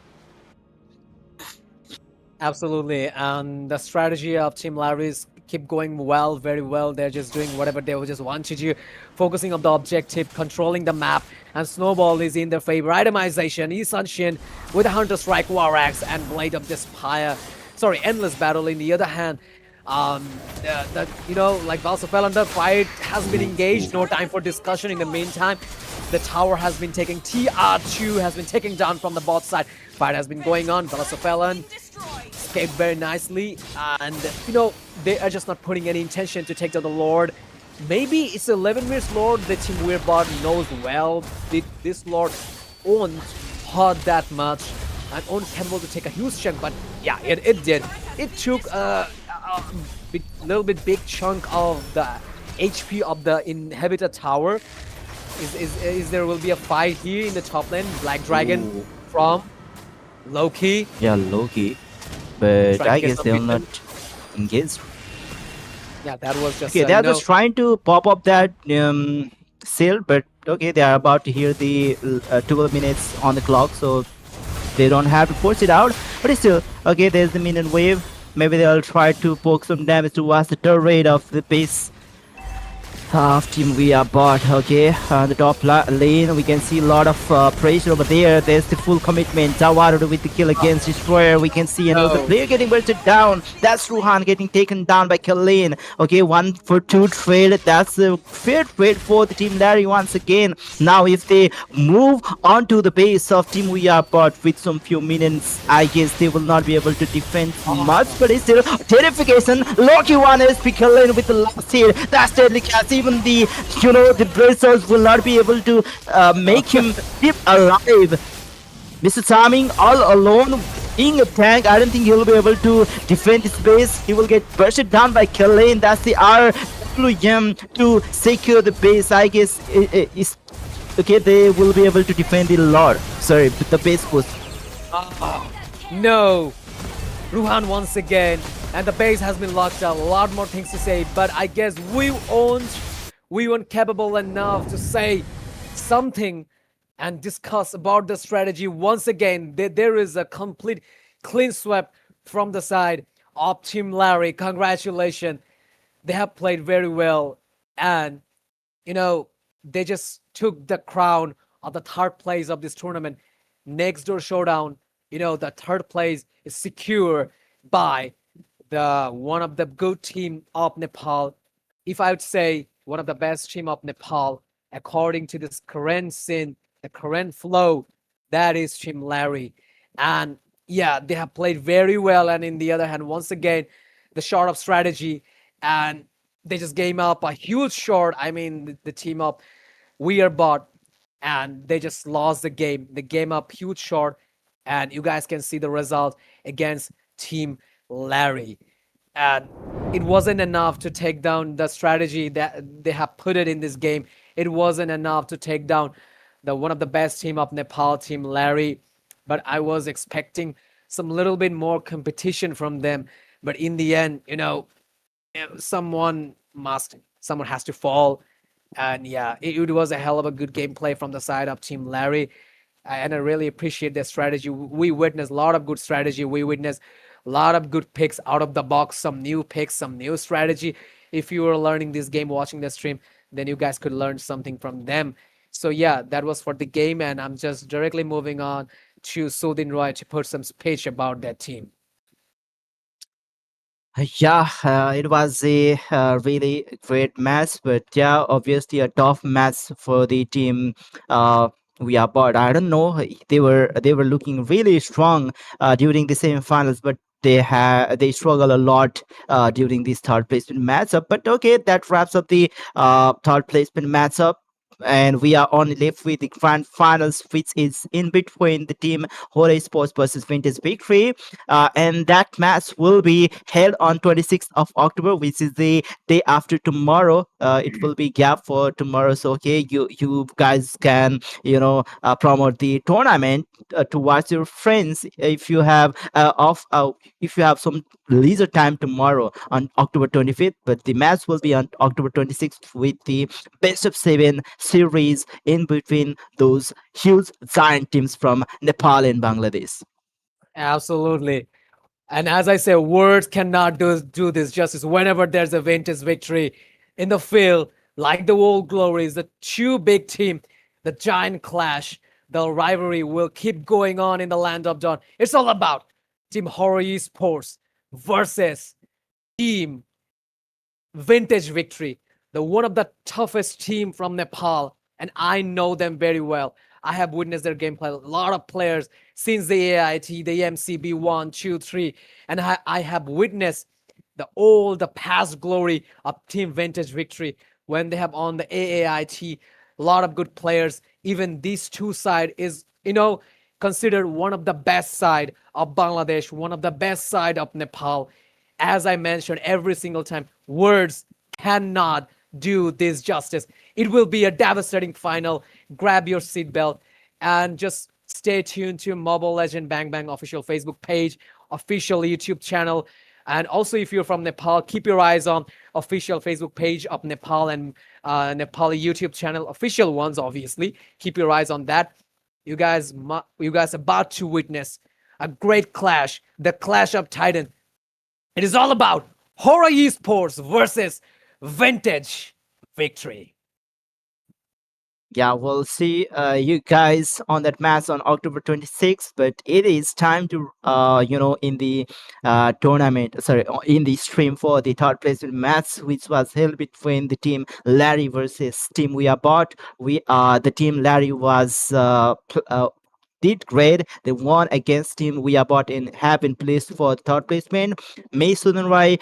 Absolutely, and the strategy of Team Larry's keep going well, very well. They're just doing whatever they just want to do, focusing on the objective, controlling the map, and Snowball is in their favor. Itemization, Isanshin with a Hunter Strike, War Axe, and Blade of Despair. Sorry, Endless Battle. In the other hand, like Valsafel, the fight has been engaged. No time for discussion. In the meantime, the tower has been taken. TR2 has been taken down from the bot side. Fight has been going on. Valsafel escaped very nicely, and they are just not putting any intention to take down the Lord. Maybe it's 11 minutes Lord. The Team Weirdbot knows well. This Lord won't hurt that much and won't capable to take a huge chunk, but yeah, it did. It took a little bit big chunk of the HP of the inhabited tower. Is there will be a fight here in the top lane? Black Dragon from Loki. Yeah, Loki. But I guess they'll not engage. Yeah, that was just okay. They're just trying to pop up that seal, but okay, they are about to hear the 12 minutes on the clock, so they don't have to force it out. But it's still okay. There's the minion wave. Maybe they'll try to poke some damage towards the turret of the base of Team Weirbot. Okay, on the top lane we can see a lot of pressure over there. There's the full commitment. Tawaru with the kill against Destroyer. We can see another player getting bursted down. That's Ruhan getting taken down by Kalin. Okay, 1-for-2 trade. That's a fair trade for the Team Larry once again. Now if they move onto the base of Team Weirbot with some few minions, I guess they will not be able to defend much, but it's still terrification. Loki 1 SP Kalin with the last hit. That's deadly cast. Even the bracers will not be able to make him keep alive. Mr. Charming all alone being a tank, I don't think he'll be able to defend his base. He will get bursted down by Kalane. That's the RWM to secure the base. I guess is okay. They will be able to defend the Lord. Sorry, the base push. No, Ruhan once again. And the base has been locked up. A lot more things to say, but I guess we weren't capable enough to say something and discuss about the strategy. Once again, there is a complete clean sweep from the side of Team Larry. Congratulations. They have played very well. And, they just took the crown of the third place of this tournament. Next door showdown, the third place is secure by the one of the good team of Nepal. If I would say one of the best team of Nepal, according to this current scene, the current flow, that is Team Larry. And yeah, they have played very well. And in the other hand, once again, the short of strategy, and they just game up a huge short. I mean, the team of Weirbot, and they just lost the game. The game up huge short, and you guys can see the result against Team Larry. and it wasn't enough to take down the strategy that they have put it in this game. It wasn't enough to take down the one of the best team of Nepal, Team Larry. But I was expecting some little bit more competition from them. But in the end, someone has to fall. And yeah, it was a hell of a good gameplay from the side of Team Larry. And I really appreciate their strategy. We witnessed a lot of good strategy. We witnessed a lot of good picks out of the box, some new picks, some new strategy. If you were learning this game, watching the stream, then you guys could learn something from them. So yeah, that was for the game, and I'm just directly moving on to Sudin Roy to put some speech about that team. Yeah, it was a really great match, but yeah, obviously a tough match for the team. We are, but I don't know. They were looking really strong during the semifinals, but they struggle a lot during this third placement matchup. But okay, that wraps up the third placement matchup. And we are only left with the grand finals, which is in between the team Hora Sports versus Vintage Victory, and that match will be held on 26th of October, which is the day after tomorrow. It will be gap for tomorrow, so okay, you guys can promote the tournament to watch your friends if you have if you have some leisure time tomorrow on October 25th. But the match will be on October 26th with the best of seven series in between those huge giant teams from Nepal and Bangladesh. Absolutely. And as I say, words cannot do this justice. Whenever there's a Vintage Victory in the field, like the Old Glories, the two big team, the giant clash, the rivalry will keep going on in the land of Dawn. It's all about Team Horror Esports versus Team Vintage Victory, the one of the toughest team from Nepal, and I know them very well. I have witnessed their gameplay. A lot of players since the AIT, the MCB 1, 2, 3, and I have witnessed the past glory of Team Vintage Victory when they have on the AAIT. A lot of good players. Even these two side is considered one of the best side of Bangladesh, one of the best side of Nepal. As I mentioned every single time, words cannot do this justice. It will be a devastating final. Grab your seatbelt and just stay tuned to Mobile Legend Bang Bang official Facebook page, official YouTube channel. And also, if you're from Nepal, keep your eyes on official Facebook page of Nepal and Nepali YouTube channel, official ones, obviously. Keep your eyes on that. You guys about to witness a great clash, the clash of Titan. It is all about Horror Esports versus Vintage Victory. Yeah, we'll see you guys on that match on October 26th. But it is time to, in the tournament, sorry, in the stream for the third place match, which was held between the team Larry versus Team We Are Bot. The team Larry was did great. They won against Team We Are Bot and have been placed for third placement. May Sunanrai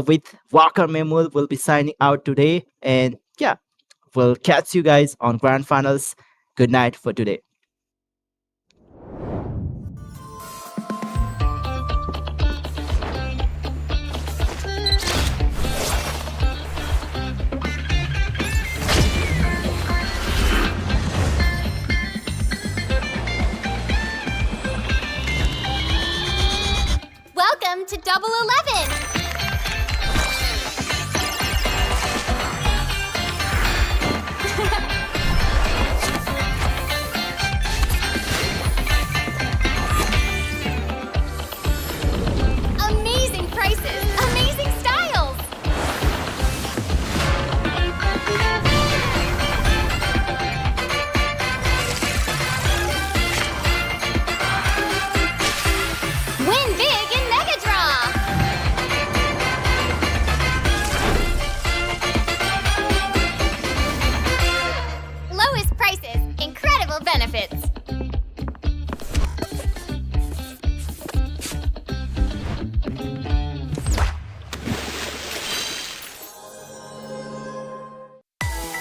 with Walker Memul will be signing out today. And yeah, we'll catch you guys on grand finals. Good night for today. Welcome to Double 11. Amazing prices, amazing styles. Win big in Mega Draw. Lowest prices, incredible benefits.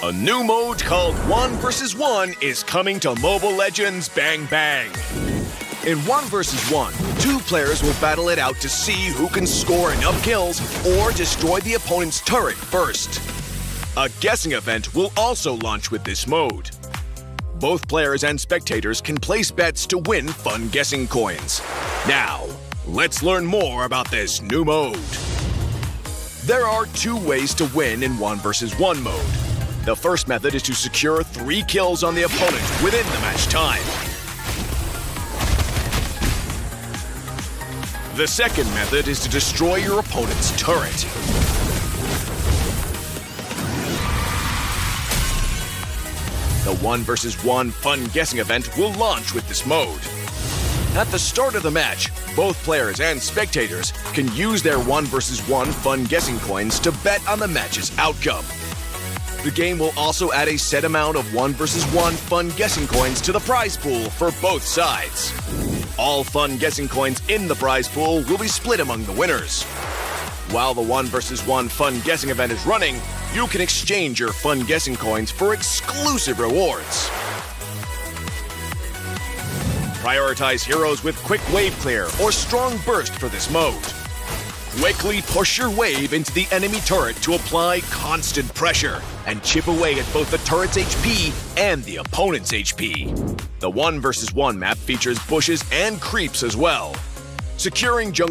A new mode called 1 versus 1 is coming to Mobile Legends Bang Bang. In 1 versus 1, 2 players will battle it out to see who can score enough kills or destroy the opponent's turret first. A guessing event will also launch with this mode. Both players and spectators can place bets to win fun guessing coins. Now, let's learn more about this new mode. There are 2 ways to win in 1 versus 1 mode. The first method is to secure 3 kills on the opponent within the match time. The second method is to destroy your opponent's turret. The 1 versus 1 fun guessing event will launch with this mode. At the start of the match, both players and spectators can use their 1 versus 1 fun guessing coins to bet on the match's outcome. The game will also add a set amount of 1 versus 1 fun guessing coins to the prize pool for both sides. All fun guessing coins in the prize pool will be split among the winners. While the 1 versus 1 fun guessing event is running, you can exchange your fun guessing coins for exclusive rewards. Prioritize heroes with quick wave clear or strong burst for this mode. Quickly push your wave into the enemy turret to apply constant pressure and chip away at both the turret's HP and the opponent's HP. The 1 versus 1 map features bushes and creeps as well. Securing jungle